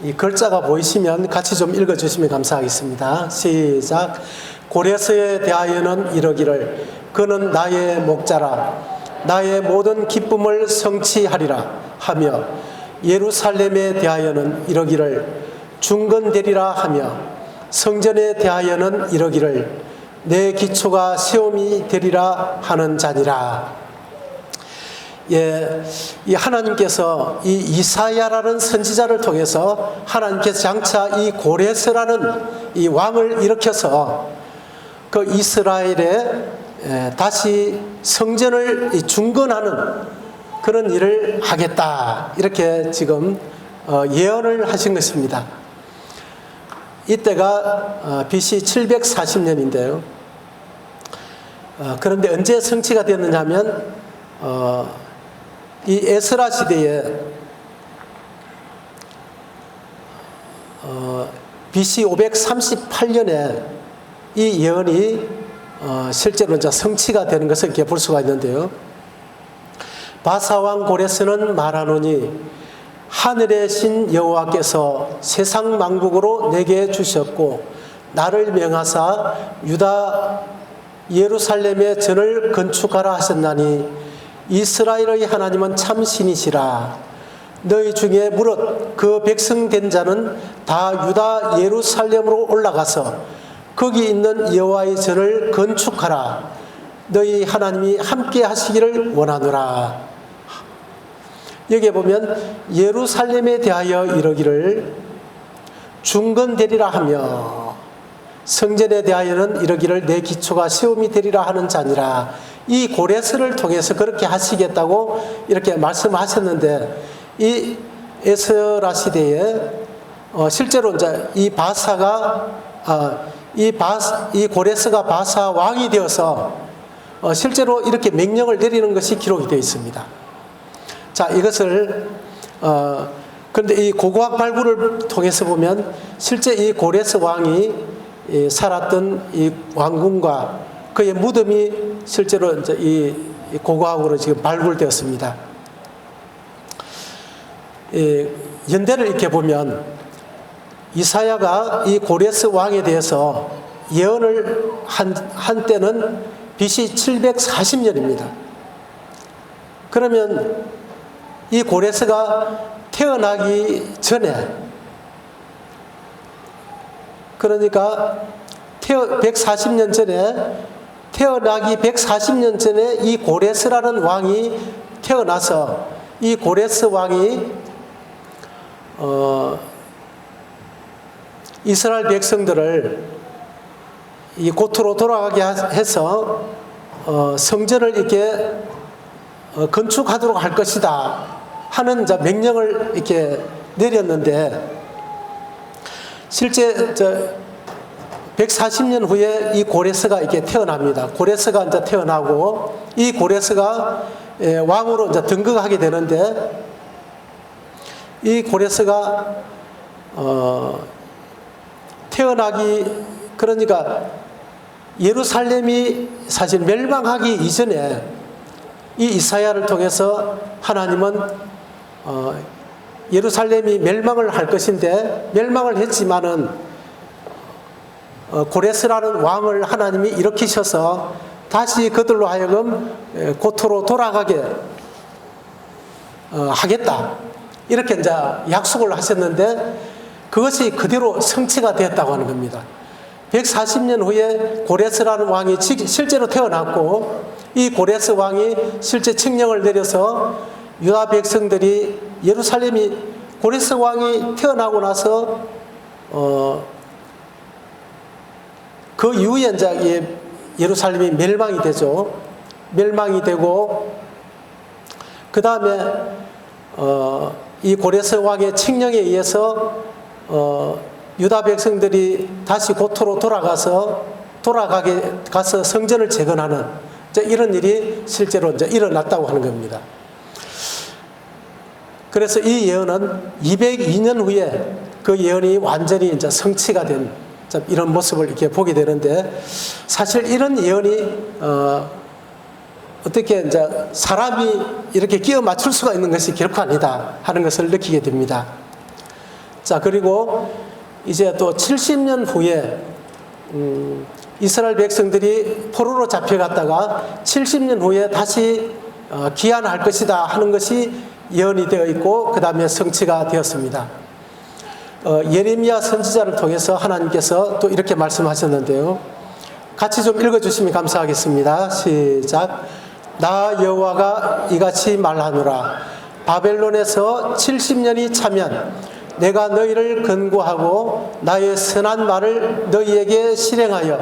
S1: 이 글자가 보이시면 같이 좀 읽어주시면 감사하겠습니다. 시작. 고레스에 대하여는 이러기를 그는 나의 목자라 나의 모든 기쁨을 성취하리라 하며 예루살렘에 대하여는 이러기를 중건되리라 하며 성전에 대하여는 이러기를 내 기초가 세움이 되리라 하는 자니라. 예, 이 하나님께서 이 이사야라는 선지자를 통해서 하나님께서 장차 이 고레스라는 이 왕을 일으켜서 그 이스라엘에 다시 성전을 중건하는 그런 일을 하겠다. 이렇게 지금 예언을 하신 것입니다. 이때가 BC 740년인데요. 그런데 언제 성취가 되었느냐 하면 이 에스라 시대에 BC 538년에 이 예언이 실제로 이제 성취가 되는 것을 이렇게 볼 수가 있는데요. 바사왕 고레스는 말하노니 하늘의 신 여호와께서 세상 만국으로 내게 주셨고 나를 명하사 유다 예루살렘의 전을 건축하라 하셨나니 이스라엘의 하나님은 참 신이시라. 너희 중에 무릇 그 백성 된 자는 다 유다 예루살렘으로 올라가서 거기 있는 여호와의 전을 건축하라. 너희 하나님이 함께 하시기를 원하노라. 여기에 보면 예루살렘에 대하여 이러기를 중건되리라 하며 성전에 대하여는 이러기를 내 기초가 세움이 되리라 하는 자니라. 이 고레스를 통해서 그렇게 하시겠다고 이렇게 말씀하셨는데 이 에스라 시대에 실제로 이제 이 바사가 이 고레스가 바사 왕이 되어서 실제로 이렇게 명령을 내리는 것이 기록이 되어 있습니다. 자, 이것을 그런데 이 고고학 발굴을 통해서 보면 실제 이 고레스 왕이 살았던 이 왕궁과 그의 무덤이 실제로 이제 이 고고학으로 지금 발굴되었습니다. 연대를 이렇게 보면 이사야가 이 고레스 왕에 대해서 예언을 한 때는 BC 740년입니다. 그러면 이 고레스가 태어나기 전에, 그러니까 140년 전에, 태어나기 140년 전에 이 고레스라는 왕이 태어나서 이 고레스 왕이 이스라엘 백성들을 이 고토로 돌아가게 해서 성전을 이렇게 건축하도록 할 것이다 하는 명령을 이렇게 내렸는데, 실제 140년 후에 이 고레스가 이렇게 태어납니다. 고레스가 이제 태어나고 이 고레스가 왕으로 이제 등극하게 되는데, 이 고레스가 태어나기, 그러니까 예루살렘이 사실 멸망하기 이전에 이 이사야를 통해서 하나님은 예루살렘이 멸망을 할 것인데, 멸망을 했지만은 고레스라는 왕을 하나님이 일으키셔서 다시 그들로 하여금 고토로 돌아가게 하겠다, 이렇게 이제 약속을 하셨는데, 그것이 그대로 성취가 되었다고 하는 겁니다. 140년 후에 고레스라는 왕이 실제로 태어났고, 이 고레스 왕이 실제 칙령을 내려서 유다 백성들이 예루살렘이, 고레스 왕이 태어나고 나서 그 이후에 이제 예루살렘이 멸망이 되죠. 멸망이 되고, 그 다음에 이 고레스 왕의 칙령에 의해서 유다 백성들이 다시 고토로 돌아가서 성전을 재건하는 이런 일이 실제로 이제 일어났다고 하는 겁니다. 그래서 이 예언은 202년 후에 그 예언이 완전히 이제 성취가 된 이런 모습을 이렇게 보게 되는데, 사실 이런 예언이 어떻게 이제 사람이 이렇게 끼워 맞출 수가 있는 것이 결코 아니다 하는 것을 느끼게 됩니다. 자, 그리고 이제 또 70년 후에 이스라엘 백성들이 포로로 잡혀갔다가 70년 후에 다시 귀환할 것이다 하는 것이 예언이 되어 있고, 그 다음에 성취가 되었습니다. 예레미야 선지자를 통해서 하나님께서 또 이렇게 말씀하셨는데요. 같이 좀 읽어주시면 감사하겠습니다. 시작. 나 여호와가 이같이 말하노라. 바벨론에서 70년이 차면 내가 너희를 건고하고 나의 선한 말을 너희에게 실행하여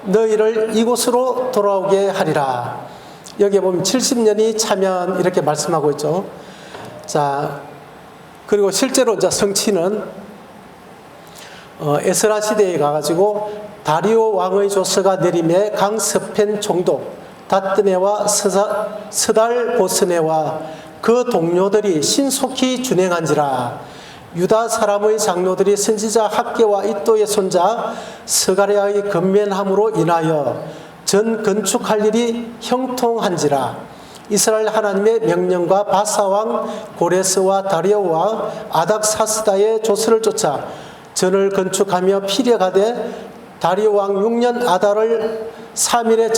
S1: 너희를 이곳으로 돌아오게 하리라. 여기에 보면 70년이 차면 이렇게 말씀하고 있죠. 자, 그리고 실제로 이제 성취는 에스라 시대에 가가지고 다리오 왕의 조서가 내림에 강스펜 총독 다뜨네와 스달 보스네와 그 동료들이 신속히 준행한지라. 유다 사람의 장로들이 선지자 학개와 이또의 손자 스가랴의 건면함으로 인하여 전 건축할 일이 형통한지라. 이스라엘 하나님의 명령과 바사왕 고레스와 다리오와 아닥사스다의 조서를 쫓아 전을 건축하며 피력하되 다리오 왕 6년 아달을 3일의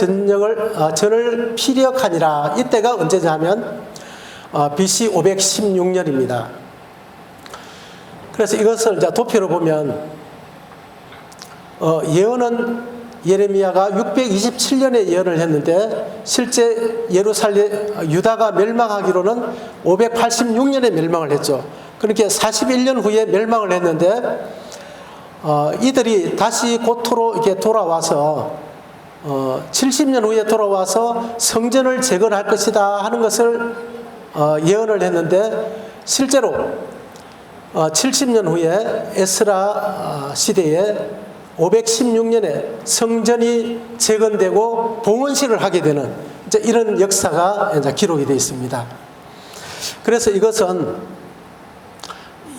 S1: 전을 피력하니라. 이때가 언제냐면 BC 516년입니다. 그래서 이것을 이제 도표로 보면 예언은 예레미야가 627년에 예언을 했는데, 실제 유다가 멸망하기로는 586년에 멸망을 했죠. 그렇게 41년 후에 멸망을 했는데, 이들이 다시 고토로 이렇게 돌아와서 70년 후에 돌아와서 성전을 재건할 것이다 하는 것을 예언을 했는데, 실제로 70년 후에 에스라 시대에 516년에 성전이 재건되고 봉헌식을 하게 되는 이제 이런 역사가 이제 기록이 되어 있습니다. 그래서 이것은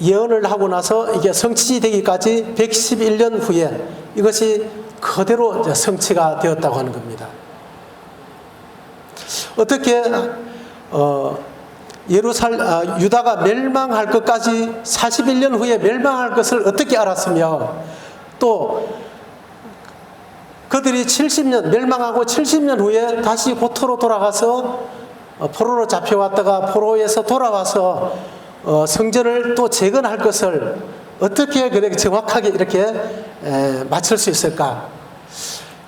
S1: 예언을 하고 나서 이게 성취되기까지 111년 후에 이것이 그대로 이제 성취가 되었다고 하는 겁니다. 어떻게 유다가 멸망할 것까지 41년 후에 멸망할 것을 어떻게 알았으며, 또 그들이 70년 멸망하고 70년 후에 다시 고토로 돌아가서 포로로 잡혀왔다가 포로에서 돌아와서 성전을 또 재건할 것을 어떻게 그렇게 정확하게 이렇게 맞출 수 있을까?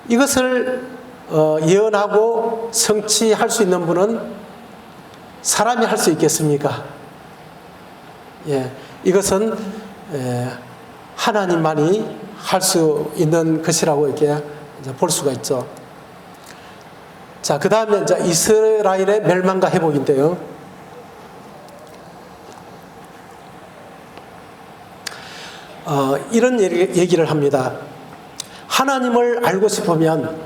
S1: 이것을 예언하고 성취할 수 있는 분은 사람이 할 수 있겠습니까? 예, 이것은 하나님만이 할 수 있는 것이라고 이렇게 볼 수가 있죠. 자, 그 다음에 이제 이스라엘의 멸망과 회복인데요. 이런 얘기를 합니다. 하나님을 알고 싶으면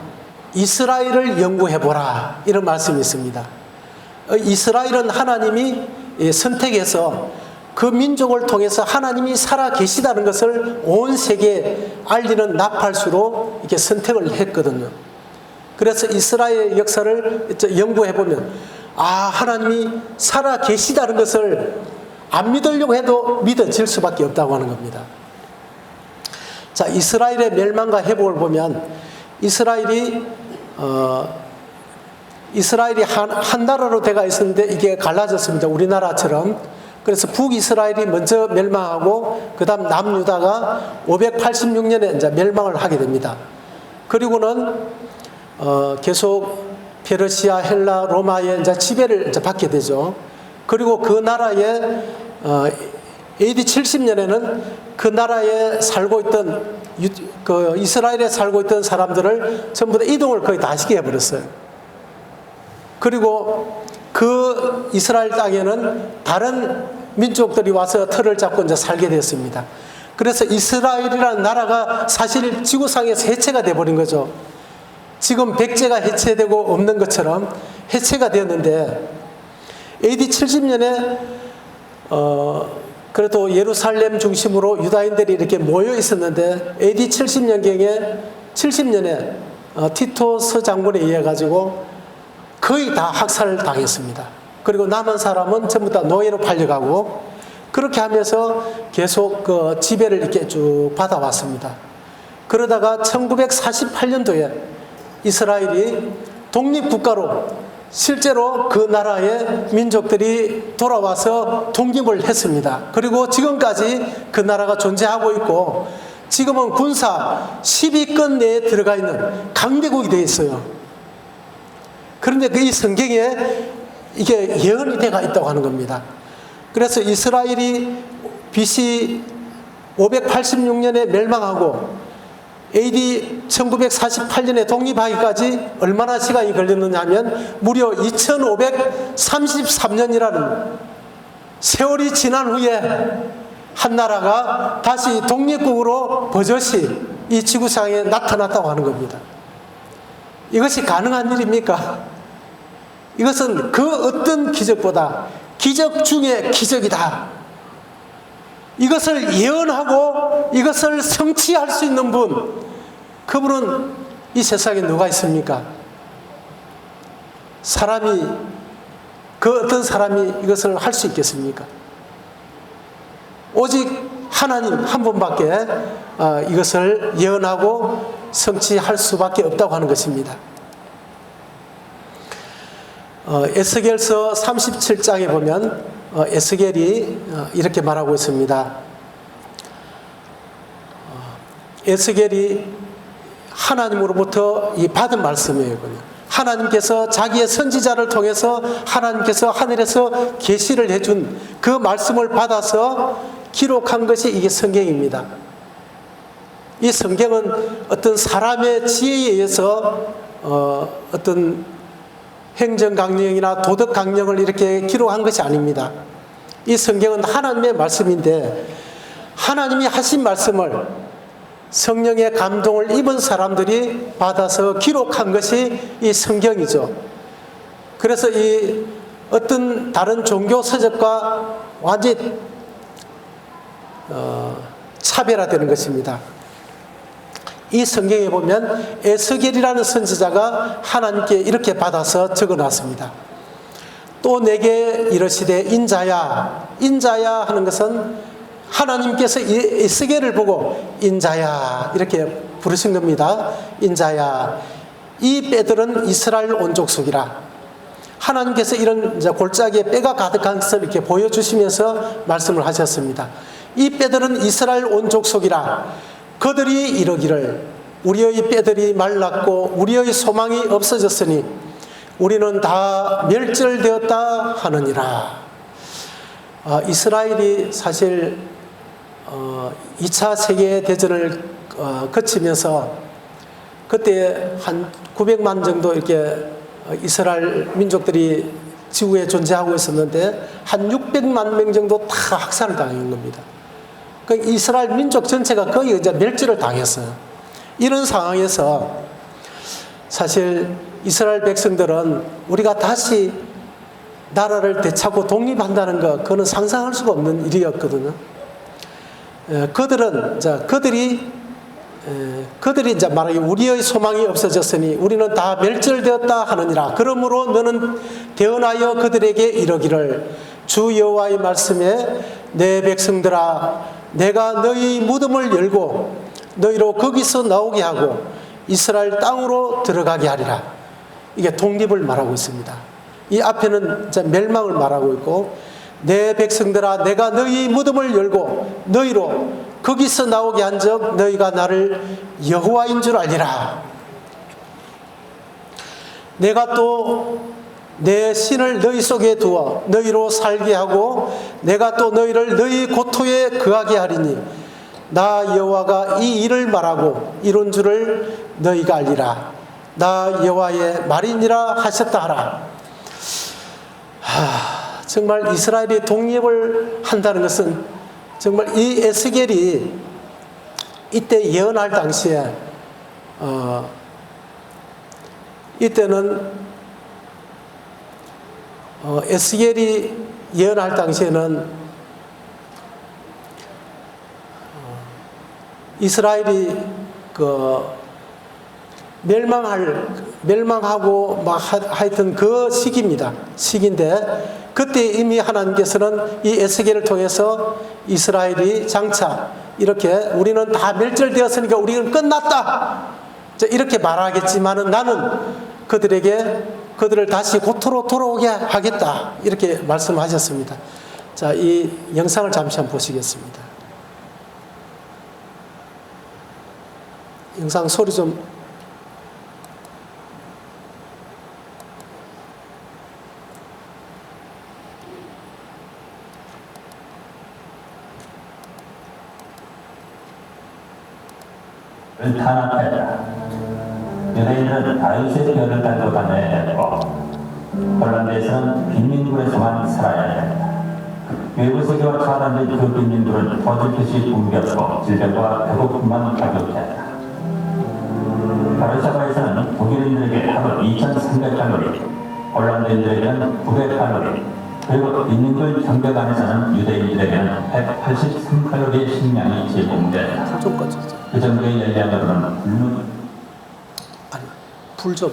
S1: 이스라엘을 연구해보라. 이런 말씀이 있습니다. 이스라엘은 하나님이 선택해서 그 민족을 통해서 하나님이 살아 계시다는 것을 온 세계에 알리는 나팔수로 이렇게 선택을 했거든요. 그래서 이스라엘의 역사를 연구해보면, 하나님이 살아 계시다는 것을 안 믿으려고 해도 믿어질 수밖에 없다고 하는 겁니다. 자, 이스라엘의 멸망과 회복을 보면 이스라엘이 한 나라로 돼가 있었는데 이게 갈라졌습니다. 우리나라처럼. 그래서 북이스라엘이 먼저 멸망하고 그 다음 남유다가 586년에 이제 멸망을 하게 됩니다. 그리고는 계속 페르시아, 헬라, 로마의 이제 지배를 이제 받게 되죠. 그리고 그 나라에 AD 70년에는 그 나라에 살고 있던 이스라엘에 살고 있던 사람들을 전부 다 이동을 거의 다 시켜 버렸어요. 그리고 그 이스라엘 땅에는 다른 민족들이 와서 틀을 잡고 이제 살게 됐습니다. 그래서 이스라엘이라는 나라가 사실 지구상에서 해체가 돼버린 거죠. 지금 백제가 해체되고 없는 것처럼 해체가 되었는데, AD 70년에 그래도 예루살렘 중심으로 유다인들이 이렇게 모여 있었는데, AD 70년에 티토스 장군에 의해 가지고 거의 다 학살당했습니다. 그리고 남은 사람은 전부 다 노예로 팔려가고, 그렇게 하면서 계속 그 지배를 이렇게 쭉 받아왔습니다. 그러다가 1948년도에 이스라엘이 독립국가로 실제로 그 나라의 민족들이 돌아와서 독립을 했습니다. 그리고 지금까지 그 나라가 존재하고 있고, 지금은 군사 10위권 내에 들어가 있는 강대국이 되어 있어요. 그런데 그 이 성경에 이게 예언이 되어 있다고 하는 겁니다. 그래서 이스라엘이 BC 586년에 멸망하고 AD 1948년에 독립하기까지 얼마나 시간이 걸렸느냐 하면 무려 2533년이라는 세월이 지난 후에 한 나라가 다시 독립국으로 버젓이 이 지구상에 나타났다고 하는 겁니다. 이것이 가능한 일입니까? 이것은 그 어떤 기적보다 기적 중에 기적이다. 이것을 예언하고 이것을 성취할 수 있는 분, 그분은 이 세상에 누가 있습니까? 그 어떤 사람이 이것을 할 수 있겠습니까? 오직 하나님 한 분밖에 이것을 예언하고 성취할 수밖에 없다고 하는 것입니다. 에스겔서 37장에 보면 에스겔이 이렇게 말하고 있습니다. 에스겔이 하나님으로부터 받은 말씀이에요. 하나님께서 자기의 선지자를 통해서 하나님께서 하늘에서 계시를 해준 그 말씀을 받아서 기록한 것이 이게 성경입니다. 이 성경은 어떤 사람의 지혜에 의해서 어떤 행정강령이나 도덕강령을 이렇게 기록한 것이 아닙니다. 이 성경은 하나님의 말씀인데, 하나님이 하신 말씀을 성령의 감동을 입은 사람들이 받아서 기록한 것이 이 성경이죠. 그래서 이 어떤 다른 종교 서적과 완전히 차별화되는 것입니다. 이 성경에 보면 에스겔이라는 선지자가 하나님께 이렇게 받아서 적어놨습니다. 또 내게 이르시되 인자야, 인자야 하는 것은 하나님께서 에스겔을 보고 인자야 이렇게 부르신 겁니다. 인자야, 이 뼈들은 이스라엘 온족속이라. 하나님께서 이런 이제 골짜기에 뼈가 가득한 것을 이렇게 보여주시면서 말씀을 하셨습니다. 이 뼈들은 이스라엘 온 족속이라. 그들이 이러기를 우리의 뼈들이 말랐고 우리의 소망이 없어졌으니 우리는 다 멸절되었다 하느니라. 이스라엘이 사실 2차 세계대전을 거치면서 그때 한 900만 정도 이렇게 이스라엘 민족들이 지구에 존재하고 있었는데 한 600만 명 정도 다 학살을 당한 겁니다. 그러니까 이스라엘 민족 전체가 거의 이제 멸절을 당했어요. 이런 상황에서 사실 이스라엘 백성들은 우리가 다시 나라를 되찾고 독립한다는 것, 그거는 상상할 수가 없는 일이었거든요. 그들이 이제 말하기 우리의 소망이 없어졌으니 우리는 다 멸절되었다 하느니라. 그러므로 너는 대언하여 그들에게 이러기를 주 여호와의 말씀에 내 백성들아 내가 너희 무덤을 열고 너희로 거기서 나오게 하고 이스라엘 땅으로 들어가게 하리라. 이게 독립을 말하고 있습니다. 이 앞에는 멸망을 말하고 있고 내 백성들아 내가 너희 무덤을 열고 너희로 거기서 나오게 한즉 너희가 나를 여호와인 줄 알리라. 내가 또 내 신을 너희 속에 두어 너희로 살게 하고 내가 또 너희를 너희 고토에 거하게 하리니 나 여호와가 이 일을 말하고 이룬 줄을 너희가 알리라. 나 여호와의 말이니라 하셨다 하라. 정말 이스라엘이 독립을 한다는 것은 정말 이 에스겔이 이때 예언할 당시에 이때는 에스겔이 예언할 당시에는 이스라엘이 멸망하고 막 하여튼 그 시기입니다. 시기인데 그때 이미 하나님께서는 이 에스겔을 통해서 이스라엘이 장차 이렇게 우리는 다 멸절되었으니까 우리는 끝났다 이렇게 말하겠지만은 나는 그들을 다시 고토로 돌아오게 하겠다 이렇게 말씀하셨습니다. 자, 이 영상을 잠시 한번 보시겠습니다. 영상 소리 좀.
S2: 탄압했다. 유대인들은 다윗의 뼈를 가져가내야 했고 홀란드에서는 빈민굴에서만 살아야 했다. 외부 세계와 차단된 그 빈민굴은 거짓듯이 붕괴했고 질병과 배고픔만 가격했다. 바르샤바에서는 독일인들에게 하루 2,300칼로리, 홀란드인들에게는 900칼로리, 그리고 빈민굴 장벽 안에서는 유대인들에게는 183칼로리의 식량이 제공됐다. 그 정도의 열량으로는
S1: 불 좀.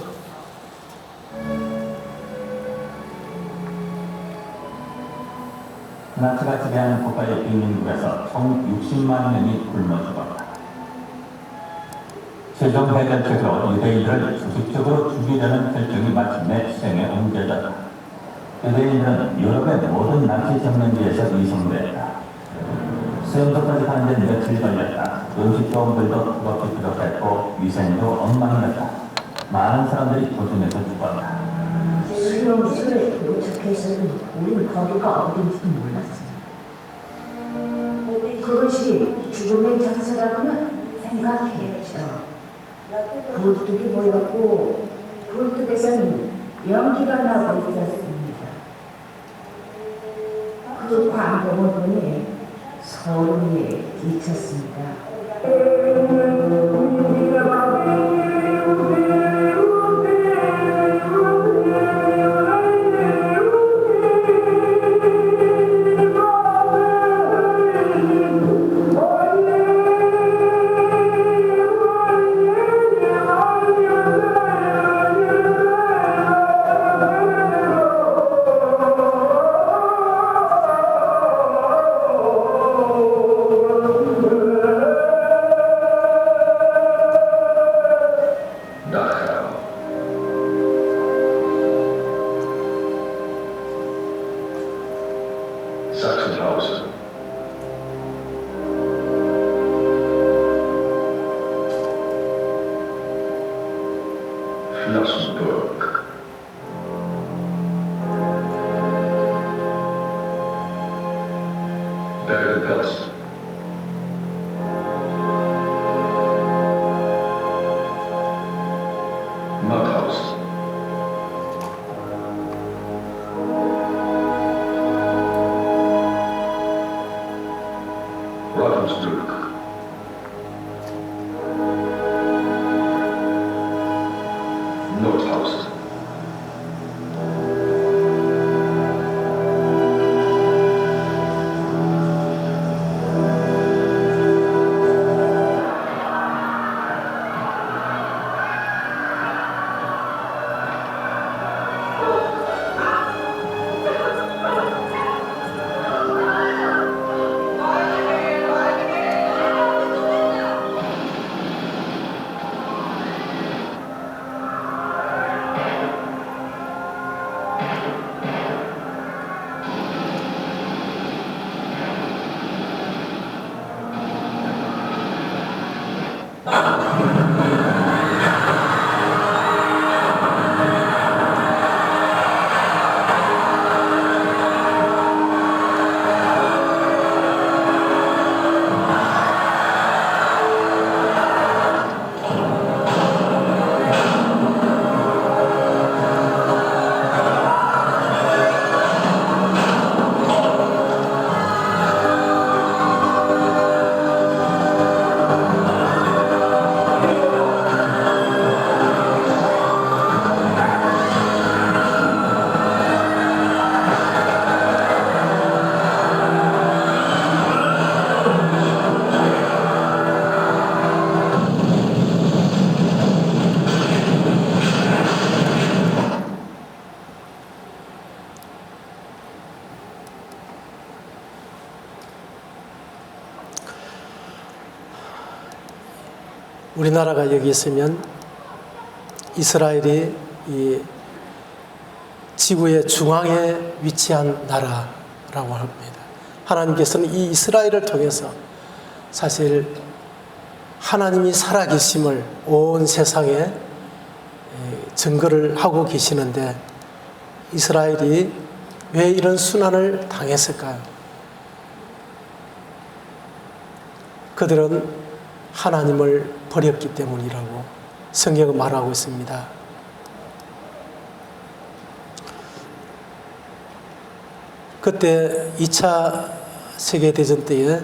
S2: 나치가 지배하는 국가의 빈민국에서 총 60만 명이 굶어 죽었다. 최종 해결책으로 유대인들을 조직적으로 죽이려는 결정이 마침내 수행에 옮겨졌다. 유대인들은 유럽의 모든 나치 정면지에서 이송됐다. 수용소까지 가는 데 며칠 걸렸다. 음식 조om들도 뜨겁게 부족했고 위생도 엉망이었다. 많은 사람들이 도중에서 죽었다.
S3: 수용소에 도착해서는 우리는 거기가 어딘지도 몰랐어요. 그것이 죽음의 장소라고는 생각했죠. 불뚝이 보였고 불뚝에서는 연기가 나고 있었습니다. 그 광경을 보니 소름이 끼쳤습니다.
S4: village. Not house. Ravensbrück. Not house.
S1: 우리나라가 여기 있으면 이스라엘이 이 지구의 중앙에 위치한 나라라고 합니다. 하나님께서는 이 이스라엘을 통해서 사실 하나님이 살아계심을 온 세상에 증거를 하고 계시는데 이스라엘이 왜 이런 순환을 당했을까요? 그들은 하나님을 버렸기 때문이라고 성경은 말하고 있습니다. 그때 2차 세계대전 때에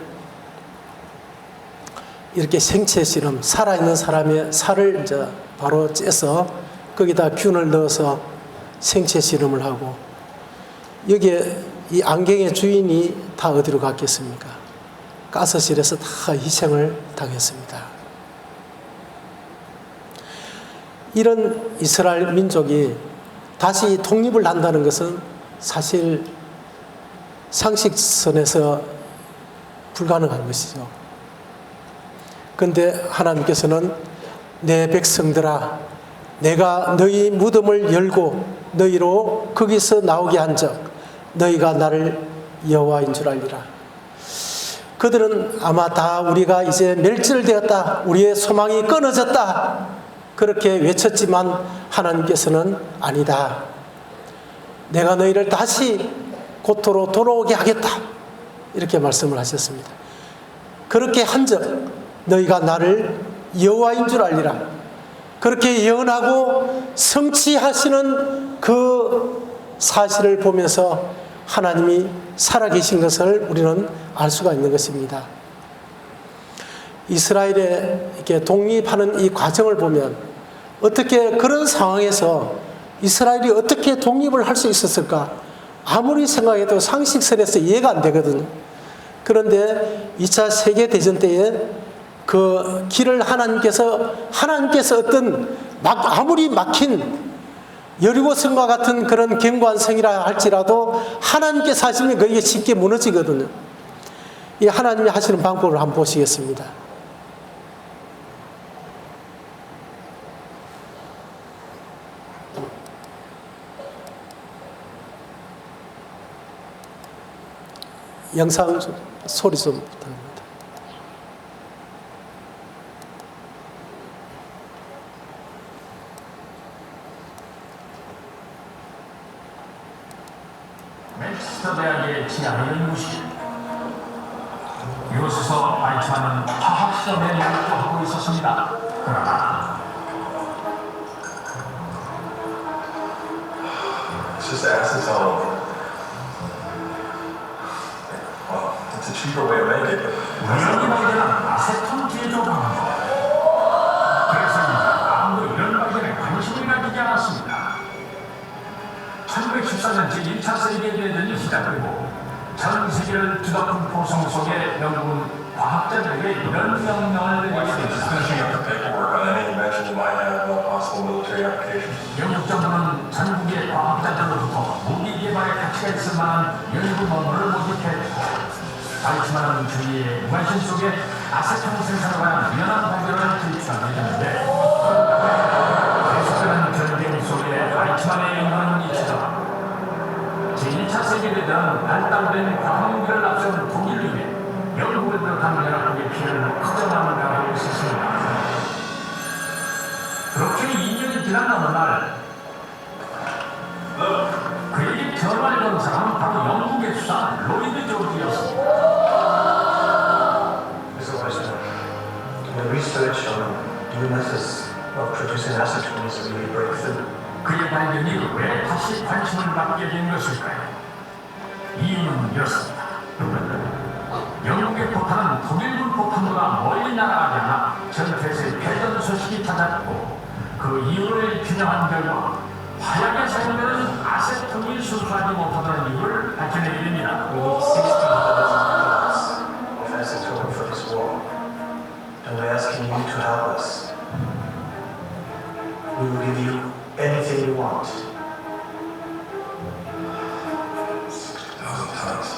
S1: 이렇게 생체 실험, 살아있는 사람의 살을 이제 바로 째서 거기다 균을 넣어서 생체 실험을 하고 여기에 이 안경의 주인이 다 어디로 갔겠습니까? 가스실에서 다 희생을 당했습니다. 이런 이스라엘 민족이 다시 독립을 한다는 것은 사실 상식선에서 불가능한 것이죠. 그런데 하나님께서는 내 백성들아 내가 너희 무덤을 열고 너희로 거기서 나오게 한 적 너희가 나를 여호와인 줄 알리라. 그들은 아마 다 우리가 이제 멸절되었다, 우리의 소망이 끊어졌다 그렇게 외쳤지만 하나님께서는 아니다, 내가 너희를 다시 고토로 돌아오게 하겠다 이렇게 말씀을 하셨습니다. 그렇게 한 적 너희가 나를 여호와인 줄 알리라. 그렇게 예언하고 성취하시는 그 사실을 보면서 하나님이 살아계신 것을 우리는 알 수가 있는 것입니다. 이스라엘에 이렇게 독립하는 이 과정을 보면 어떻게 그런 상황에서 이스라엘이 어떻게 독립을 할 수 있었을까? 아무리 생각해도 상식선에서 이해가 안 되거든요. 그런데 2차 세계대전 때에 그 길을 하나님께서 어떤 아무리 막힌 여리고성과 같은 그런 견고한 성이라 할지라도 하나님께서 하시면 그게 쉽게 무너지거든요. 이 하나님이 하시는 방법을 한번 보시겠습니다. 영상 소리 좀 부탁합니다.
S5: 맨체스터 대학의 지향은 무엇이죠? 이곳에서 바이츠만은 화학시험에 몰두하고 있었습니다. 그러나
S4: It's just acetone. Well, it's a cheaper way to make it.
S5: 우연히 발견한 아세톤 제조 방법. 그래서 아무도 이런 발견에 관심을 가지지 않았습니다. 1914년 제1차 세계대전이 시작되고 전 세계를 뒤덮은 포성 속에 영국은 과학자들에게 이런 명령을 내리게
S4: Finishing
S5: 됐습니다.
S4: up the paperwork on any invention that might have possible military applications.
S5: 영국 정부는 전국의 과학자들로부터 무기 개발에 가치가 있을 만한 연구 논문을 모집했고 바이츠만은 주위의 무관심 속에 아세톤 생산을 관한 유연한 발견을 제출하게 됐는데 계속되는 전쟁 속에 바이츠만의 연구는 잊히다. 제1차 세계대전은 발달된 광무기를 앞세운 독일을 위해 영국을 비롯한 연합국의 피해를 커져나가는 가고 있었습니다. 그렇게 2년이 지난 어느 날 그에게 전화를 건 사람은 바로 영국의 수사 로이드 조지였습니다.
S6: Mr. President, the research on new methods of producing acetone is a really breakthrough.
S5: 그의 발견이 왜 다시 관심을 받게 된 것일까요? 이유는 이렇습니다. 영국의 포탄은 독일군 포탄보다 멀리 날아가지 않아 전투에서의 패전 소식이 잦았고 그 이유를 규명한 결과 화약에 사용되는 아세톤이 순수하지 못하다는 이유를 밝혀내게 됩니다.
S6: We need 60,000 tons of acetone for this war, and we're asking you to help us. We will give you anything you want.
S4: 60,000 tons.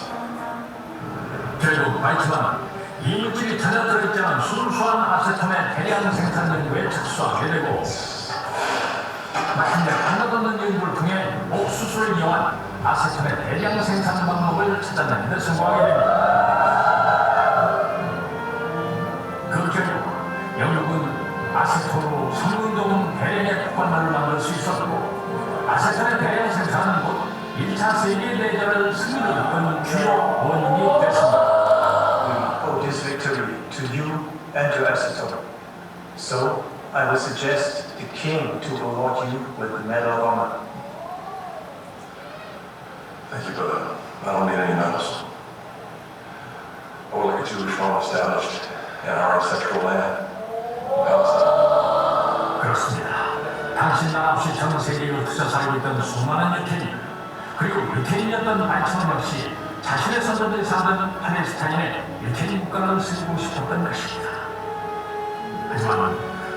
S5: 결국 바이츠만은 이 물질이 전혀 들어있지 않은 순수한 아세톤의 대량 생산 연구에 착수하게 되고 마침내 가둬놓는 연구를 통해 옥수수를 이용한 아세톤의 대량 생산 방법을 찾아내는 데 성공하게 됩니다. 그 결과 영국은 아세톤으로 성능 좋은 대량의 폭발물을 만들 수 있었고 아세톤의 대량 생산은 곧 1차 세계대전을 승리로 이끈 주요 원인이 됐습니다.
S6: We owe this victory to you and to acetone. So, I would suggest the king to award you with the Medal of Honor.
S4: Thank you, but I don't need any medals. I would like a Jewish home established in our ancestral land, Palestine.
S5: 그렇습니다. 당신 나라 없이 전 세계에 흩어져 살고 있던 수많은 유태인 그리고 유태인이었던 바이츠만 역시 자신의 선조들이 살던 팔레스타인에 유태인 국가를 세우고 싶었던 것입니다. 하지만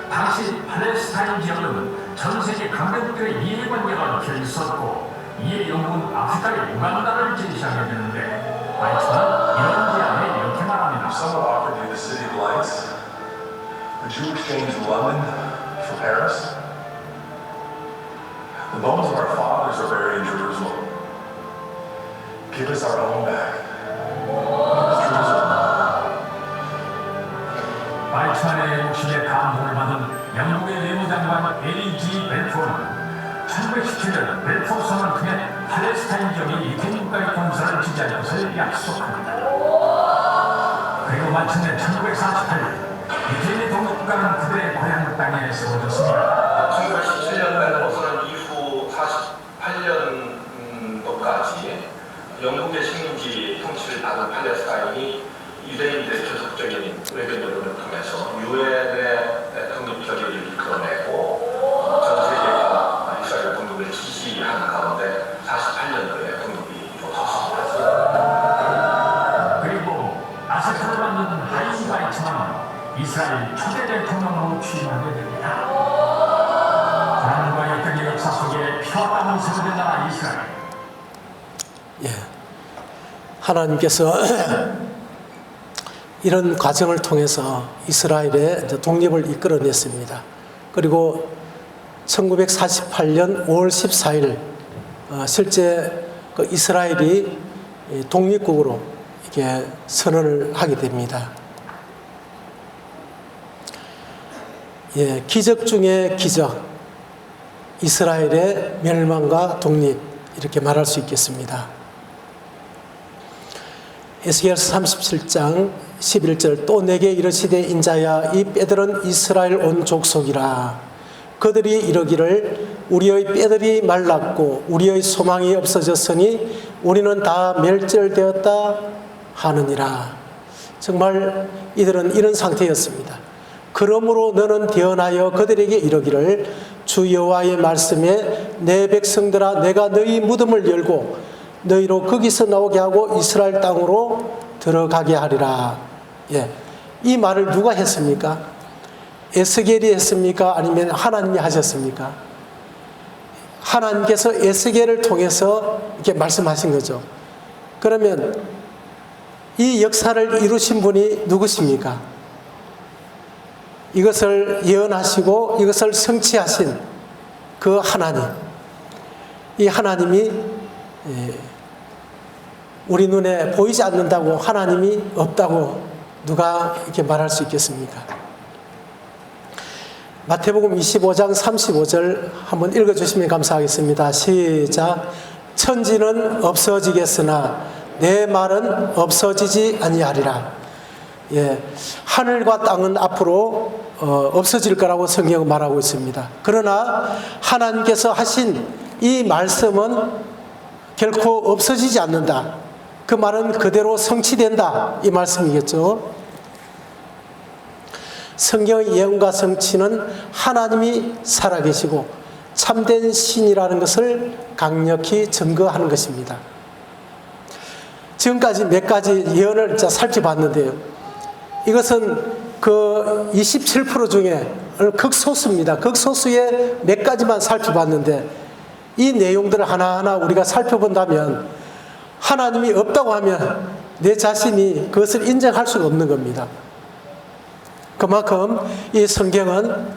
S5: 당시 팔레스타인 지역은 전 세계 강대국들의 이해관계가 얽혀 있었고 이에 영국은 아프리카의 우간다를 제시하게 되는데 바이츠만은 이런 제안에 이렇게 말합니다.
S4: If someone offered you the City of Lights, would you exchange London for Paris? The bones of our fathers are buried in Jerusalem. Give us our own back. Give us Jerusalem.
S5: 바이츠만의 욕심에 감동을 받은 영국의 내무장관 L.G. 벨포어는 1917년 벨포어선을 통해 팔레스타인 지역의 유태인 국가의 건설을 지지할 것을 약속합니다. 그리고 마침내 1948년 유태인의 독립국가는 그들의 고향 땅에 세워졌습니다.
S7: 1917년 벨포어선 이후 48년도까지 영국의 식민지 통치를 받은 팔레스타인이 유대인들의 계속적인 외교 노력을 통해서 유엔의 독립결의를 이끌어내고 전 세계가 이스라엘 독립을 지지하는 가운데 48년도에 독립이 이루어졌습니다.
S5: 그리고 아세톤을 만든 하임 바이츠만은 이스라엘 초대 대통령으로 취임하게 됩니다. 고난과 역경의 역사 속에 피와 땀을 세워진 나라 이스라엘.
S1: 예. 하나님께서 이런 과정을 통해서 이스라엘의 이제 독립을 이끌어냈습니다. 그리고 1948년 5월 14일 실제 그 이스라엘이 독립국으로 이렇게 선언을 하게 됩니다. 예, 기적 중에 기적, 이스라엘의 멸망과 독립 이렇게 말할 수 있겠습니다. 에스겔서 37장 11절 또 내게 이르시되 인자야 이 뼈들은 이스라엘 온 족속이라. 그들이 이르기를 우리의 뼈들이 말랐고 우리의 소망이 없어졌으니 우리는 다 멸절되었다 하느니라. 정말 이들은 이런 상태였습니다. 그러므로 너는 대언하여 그들에게 이르기를 주 여호와의 말씀에 내 백성들아 내가 너희 무덤을 열고 너희로 거기서 나오게 하고 이스라엘 땅으로 들어가게 하리라. 예, 이 말을 누가 했습니까? 에스겔이 했습니까? 아니면 하나님이 하셨습니까? 하나님께서 에스겔을 통해서 이렇게 말씀하신 거죠. 그러면 이 역사를 이루신 분이 누구십니까? 이것을 예언하시고 이것을 성취하신 그 하나님. 이 하나님이 우리 눈에 보이지 않는다고 하나님이 없다고 누가 이렇게 말할 수 있겠습니까? 마태복음 25장 35절 한번 읽어주시면 감사하겠습니다. 시작. 천지는 없어지겠으나 내 말은 없어지지 아니하리라. 예, 하늘과 땅은 앞으로 없어질 거라고 성경은 말하고 있습니다. 그러나 하나님께서 하신 이 말씀은 결코 없어지지 않는다. 그 말은 그대로 성취된다. 이 말씀이겠죠. 성경의 예언과 성취는 하나님이 살아계시고 참된 신이라는 것을 강력히 증거하는 것입니다. 지금까지 몇 가지 예언을 살펴봤는데요. 이것은 그 27% 중에 극소수입니다. 극소수의 몇 가지만 살펴봤는데 이 내용들을 하나하나 우리가 살펴본다면 하나님이 없다고 하면 내 자신이 그것을 인정할 수가 없는 겁니다. 그만큼 이 성경은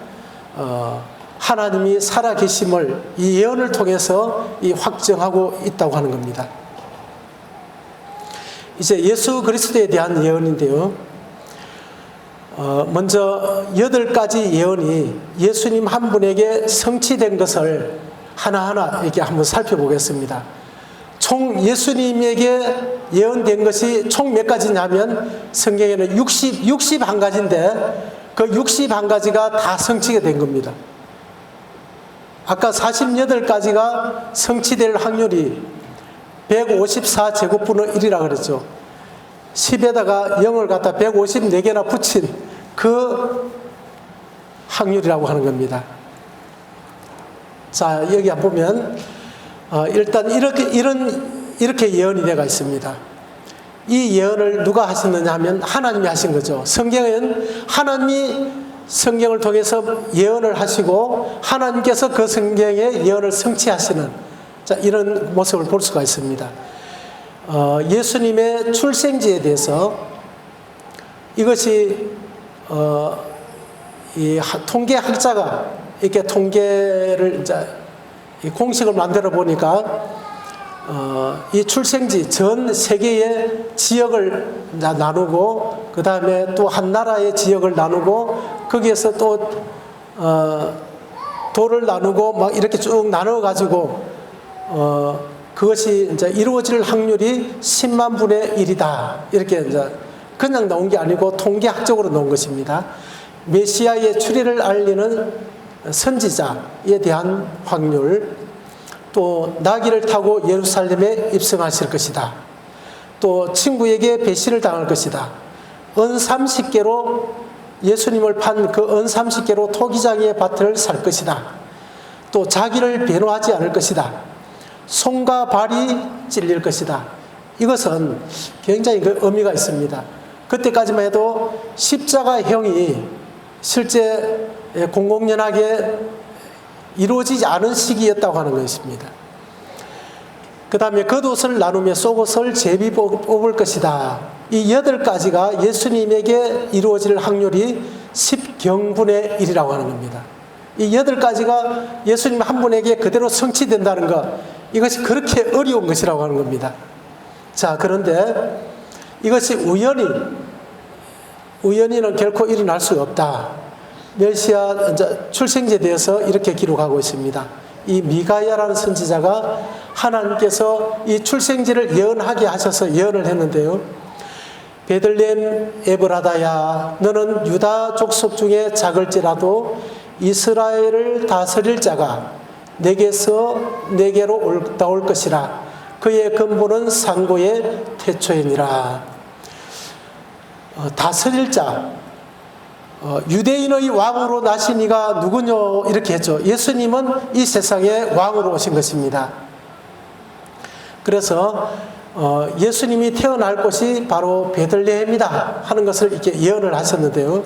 S1: 하나님이 살아계심을 이 예언을 통해서 이 확정하고 있다고 하는 겁니다. 이제 예수 그리스도에 대한 예언인데요. 먼저 8가지 예언이 예수님 한 분에게 성취된 것을 하나하나 이렇게 한번 살펴보겠습니다. 총 예수님에게 예언된 것이 총 몇 가지냐면 성경에는 61가지인데 그 61가지가 다 성취가 된 겁니다. 아까 48가지가 성취될 확률이 154제곱분의 1이라 그랬죠. 10에다가 0을 갖다 154개나 붙인 그 확률이라고 하는 겁니다. 자, 여기 보면 일단 이렇게 예언이 되어 있습니다. 이 예언을 누가 하셨느냐 하면 하나님이 하신 거죠. 성경은 하나님이 성경을 통해서 예언을 하시고 하나님께서 그 성경의 예언을 성취하시는 이런 모습을 볼 수가 있습니다. 예수님의 출생지에 대해서 이것이 이 통계학자가 이렇게 통계를 이 공식을 만들어 보니까 이 출생지 전 세계의 지역을 나누고 그 다음에 또 한 나라의 지역을 나누고 거기에서 또 도를 나누고 막 이렇게 쭉 나눠 가지고 그것이 이제 이루어질 확률이 10만 분의 1이다. 이렇게 이제 그냥 나온 게 아니고 통계학적으로 나온 것입니다. 메시아의 출애를 알리는 선지자에 대한 확률, 또 나귀를 타고 예루살렘에 입성하실 것이다. 또 친구에게 배신을 당할 것이다. 은 30개로 예수님을 판 그 은 30개로 토기장의 밭을 살 것이다. 또 자기를 변호하지 않을 것이다. 손과 발이 찔릴 것이다. 이것은 굉장히 그 의미가 있습니다. 그때까지만 해도 십자가형이 실제 공공연하게 이루어지지 않은 시기였다고 하는 것입니다. 그 다음에 겉옷을 나누며 속옷을 제비 뽑을 것이다. 이 8가지가 예수님에게 이루어질 확률이 10경분의 1이라고 하는 겁니다. 이 8가지가 예수님 한 분에게 그대로 성취된다는 것, 이것이 그렇게 어려운 것이라고 하는 겁니다. 자, 그런데 이것이 우연히는 결코 일어날 수 없다. 메시아 출생지에 대해서 이렇게 기록하고 있습니다. 이 미가야라는 선지자가 하나님께서 이 출생지를 예언하게 하셔서 예언을 했는데요. 베들레헴 에브라다야, 너는 유다 족속 중에 작을지라도 이스라엘을 다스릴 자가 내게로 나올 것이라. 그의 근본은 상고의 태초이니라. 다스릴 자, 유대인의 왕으로 나신 이가 누구뇨? 이렇게 했죠. 예수님은 이 세상에 왕으로 오신 것입니다. 그래서 예수님이 태어날 곳이 바로 베들레헴이다 하는 것을 이렇게 예언을 하셨는데요.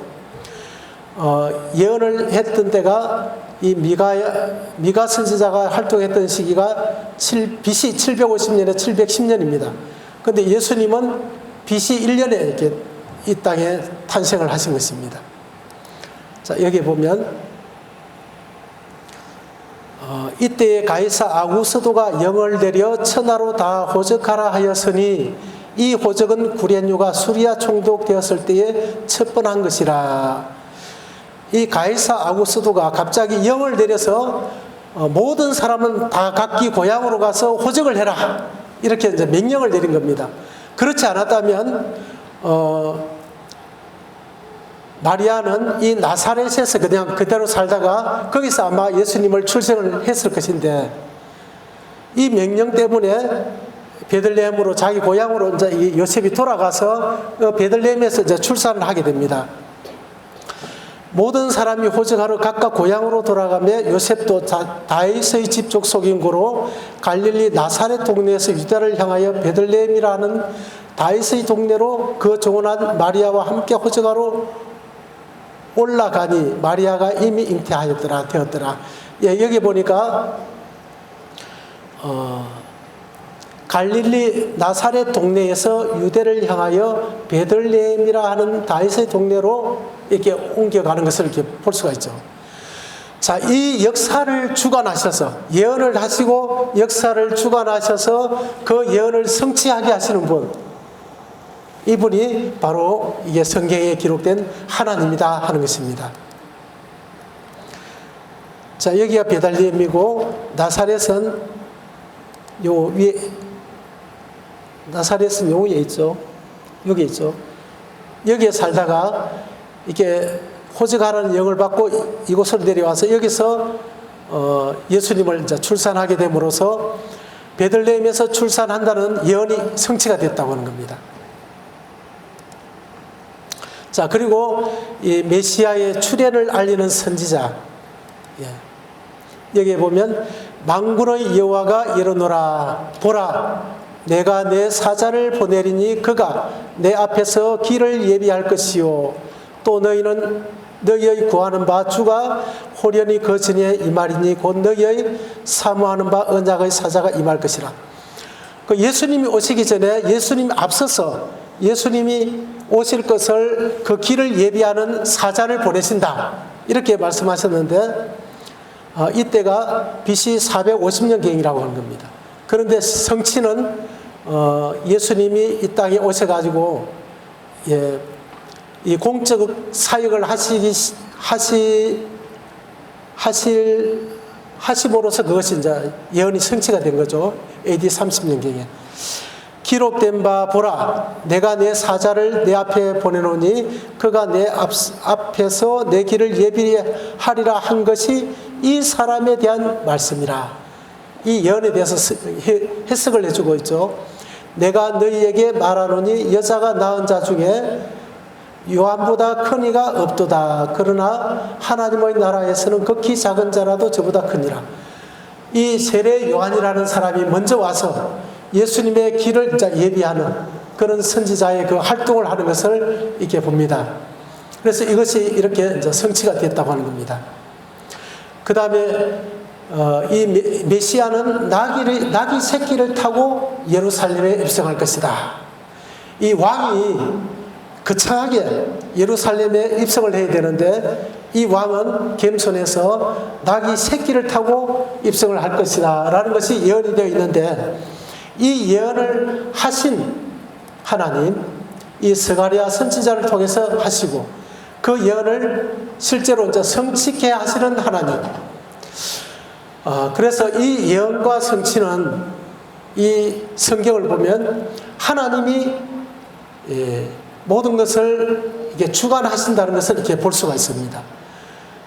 S1: 예언을 했던 때가 이 미가 선지자가 활동했던 시기가 BC 750년에 710년입니다. 그런데 예수님은 BC 1년에 이렇게 이 땅에 탄생을 하신 것입니다. 자, 여기 보면 이때에 가이사 아구스도가 영을 내려 천하로 다 호적하라 하였으니 이 호적은 구레뉴가 수리아 총독되었을 때에 첩번한 것이라. 이 가이사 아구스도가 갑자기 영을 내려서 모든 사람은 다 각기 고향으로 가서 호적을 해라, 이렇게 이제 명령을 내린 겁니다. 그렇지 않았다면 마리아는 이 나사렛에서 그냥 그대로 살다가 거기서 아마 예수님을 출생을 했을 것인데, 이 명령 때문에 베들레헴으로, 자기 고향으로 이제 요셉이 돌아가서 베들레헴에서 이제 출산을 하게 됩니다. 모든 사람이 호적하러 각각 고향으로 돌아가며 요셉도 다윗의 집 족속인 고로 갈릴리 나사렛 동네에서 유다를 향하여 베들레헴이라는 다윗의 동네로 그 종원한 마리아와 함께 호적하러 올라가니 마리아가 이미 잉태되었더라. 예, 여기 보니까 갈릴리 나사렛 동네에서 유대를 향하여 베들레헴이라 하는 다윗의 동네로 이렇게 옮겨가는 것을 이렇게 볼 수가 있죠. 자, 이 역사를 주관하셔서, 예언을 하시고 역사를 주관하셔서 그 예언을 성취하게 하시는 분, 이분이 바로 이게 성경에 기록된 하나님이다 하는 것입니다. 자, 여기가 베들레헴이고 나사렛은 요 위에, 나사렛은 요 위에 있죠. 여기 있죠. 여기에 살다가 이렇게 호적하라는 영을 받고 이곳으로 내려와서 여기서 예수님을 이제 출산하게 됨으로써 베들레헴에서 출산한다는 예언이 성취가 됐다고 하는 겁니다. 자, 그리고 이 메시아의 출현을 알리는 선지자, 여기에 보면 만군의 여호와가 이르노라, 보라 내가 내 사자를 보내리니 그가 내 앞에서 길을 예비할 것이요 또 너희는 너희의 구하는 바 주가 호련히 그 전에 임하리니 곧 너희의 사모하는 바 언약의 사자가 임할 것이라. 그 예수님이 오시기 전에 예수님이 앞서서 예수님이 오실 것을 그 길을 예비하는 사자를 보내신다, 이렇게 말씀하셨는데 이때가 BC 450년경이라고 하는 겁니다. 그런데 성취는 예수님이 이 땅에 오셔가지고 이 공적 사역을 하심으로써 그것이 이제 예언이 성취가 된 거죠. AD 30년경에. 기록된 바 보라 내가 내 사자를 내 앞에 보내노니 그가 내 앞에서 내 길을 예비하리라 한 것이 이 사람에 대한 말씀이라. 이 예언에 대해서 해석을 해주고 있죠. 내가 너희에게 말하노니 여자가 낳은 자 중에 요한보다 큰 이가 없도다. 그러나 하나님의 나라에서는 극히 작은 자라도 저보다 크니라. 이 세례 요한이라는 사람이 먼저 와서 예수님의 길을 예비하는 그런 선지자의 그 활동을 하는 것을 이렇게 봅니다. 그래서 이것이 이렇게 이제 성취가 됐다고 하는 겁니다. 그 다음에 이 메시아는 나귀 새끼를 타고 예루살렘에 입성할 것이다. 이 왕이 거창하게 예루살렘에 입성을 해야 되는데 이 왕은 겸손해서 나귀 새끼를 타고 입성을 할 것이다 라는 것이 예언이 되어 있는데, 이 예언을 하신 하나님, 이 스가랴 선지자를 통해서 하시고 그 예언을 실제로 이제 성취케 하시는 하나님. 그래서 이 예언과 성취는 이 성경을 보면 하나님이 모든 것을 이게 주관하신다는 것을 이렇게 볼 수가 있습니다.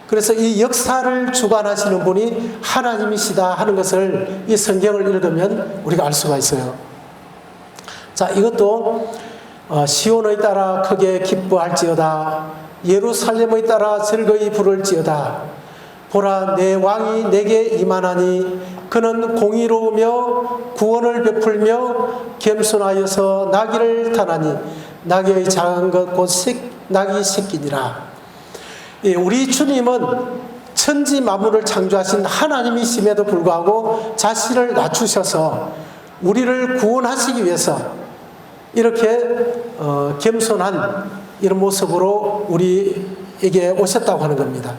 S1: 그래서 이 역사를 주관하시는 분이 하나님이시다 하는 것을 이 성경을 읽으면 우리가 알 수가 있어요. 자, 이것도 시온의 따라 크게 기뻐할지어다. 예루살렘의 따라 즐거이 부를지어다. 보라, 내 왕이 내게 임하나니 그는 공의로우며 구원을 베풀며 겸손하여서 나귀를 타나니 나귀의 작은 것 곧 나귀 새끼니라. 우리 주님은 천지 만물을 창조하신 하나님이심에도 불구하고 자신을 낮추셔서 우리를 구원하시기 위해서 이렇게 겸손한 이런 모습으로 우리에게 오셨다고 하는 겁니다.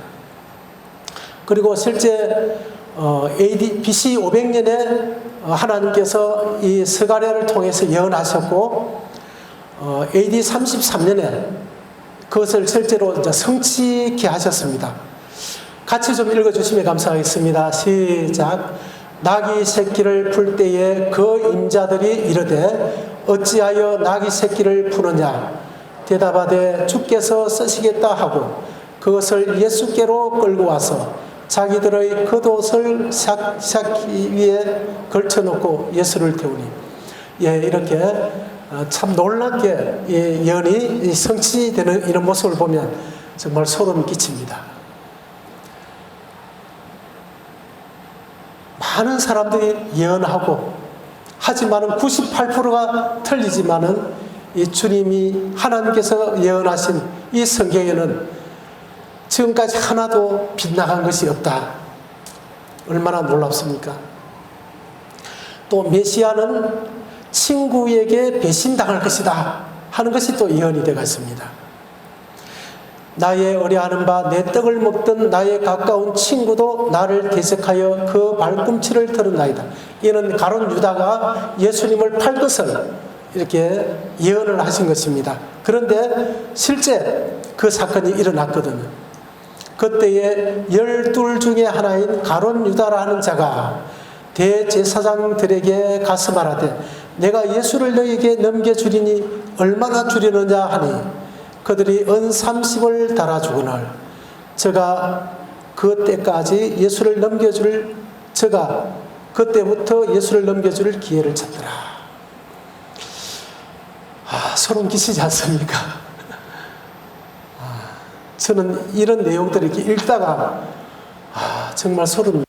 S1: 그리고 실제 BC 500년에 하나님께서 이 스가랴를 통해서 예언하셨고 AD 33년에 그것을 실제로 이제 성취케 하셨습니다. 같이 좀 읽어주시면 감사하겠습니다. 시작. 나귀 새끼를 풀 때에 그 임자들이 이르되 어찌하여 나귀 새끼를 푸느냐 대답하되 주께서 쓰시겠다 하고 그것을 예수께로 끌고 와서 자기들의 겉옷을 샤키 위에 걸쳐놓고 예수를 태우니. 예, 이렇게 참 놀랍게 예언이 성취되는 이런 모습을 보면 정말 소름이 끼칩니다. 많은 사람들이 예언하고 하지만은 98%가 틀리지만은 이 주님이 하나님께서 예언하신 이 성경에는 지금까지 하나도 빗나간 것이 없다. 얼마나 놀랍습니까? 또 메시아는 친구에게 배신당할 것이다 하는 것이 또 예언이 되어 있습니다. 나의 의뢰하는 바 내 떡을 먹던 나의 가까운 친구도 나를 대적하여 그 발꿈치를 들었나이다. 이는 가룟 유다가 예수님을 팔 것을 이렇게 예언을 하신 것입니다. 그런데 실제 그 사건이 일어났거든요. 그때에 12 중에 하나인 가룟 유다라는 자가 대제사장들에게 가서 말하되 내가 예수를 너희에게 넘겨주리니 얼마나 주려느냐 하니 그들이 은 30을 달아주거늘 저가 그때까지 예수를 넘겨줄 저가 그때부터 예수를 넘겨줄 기회를 찾더라. 소름 끼치지 않습니까? 저는 이런 내용들을 이렇게 읽다가 정말 소름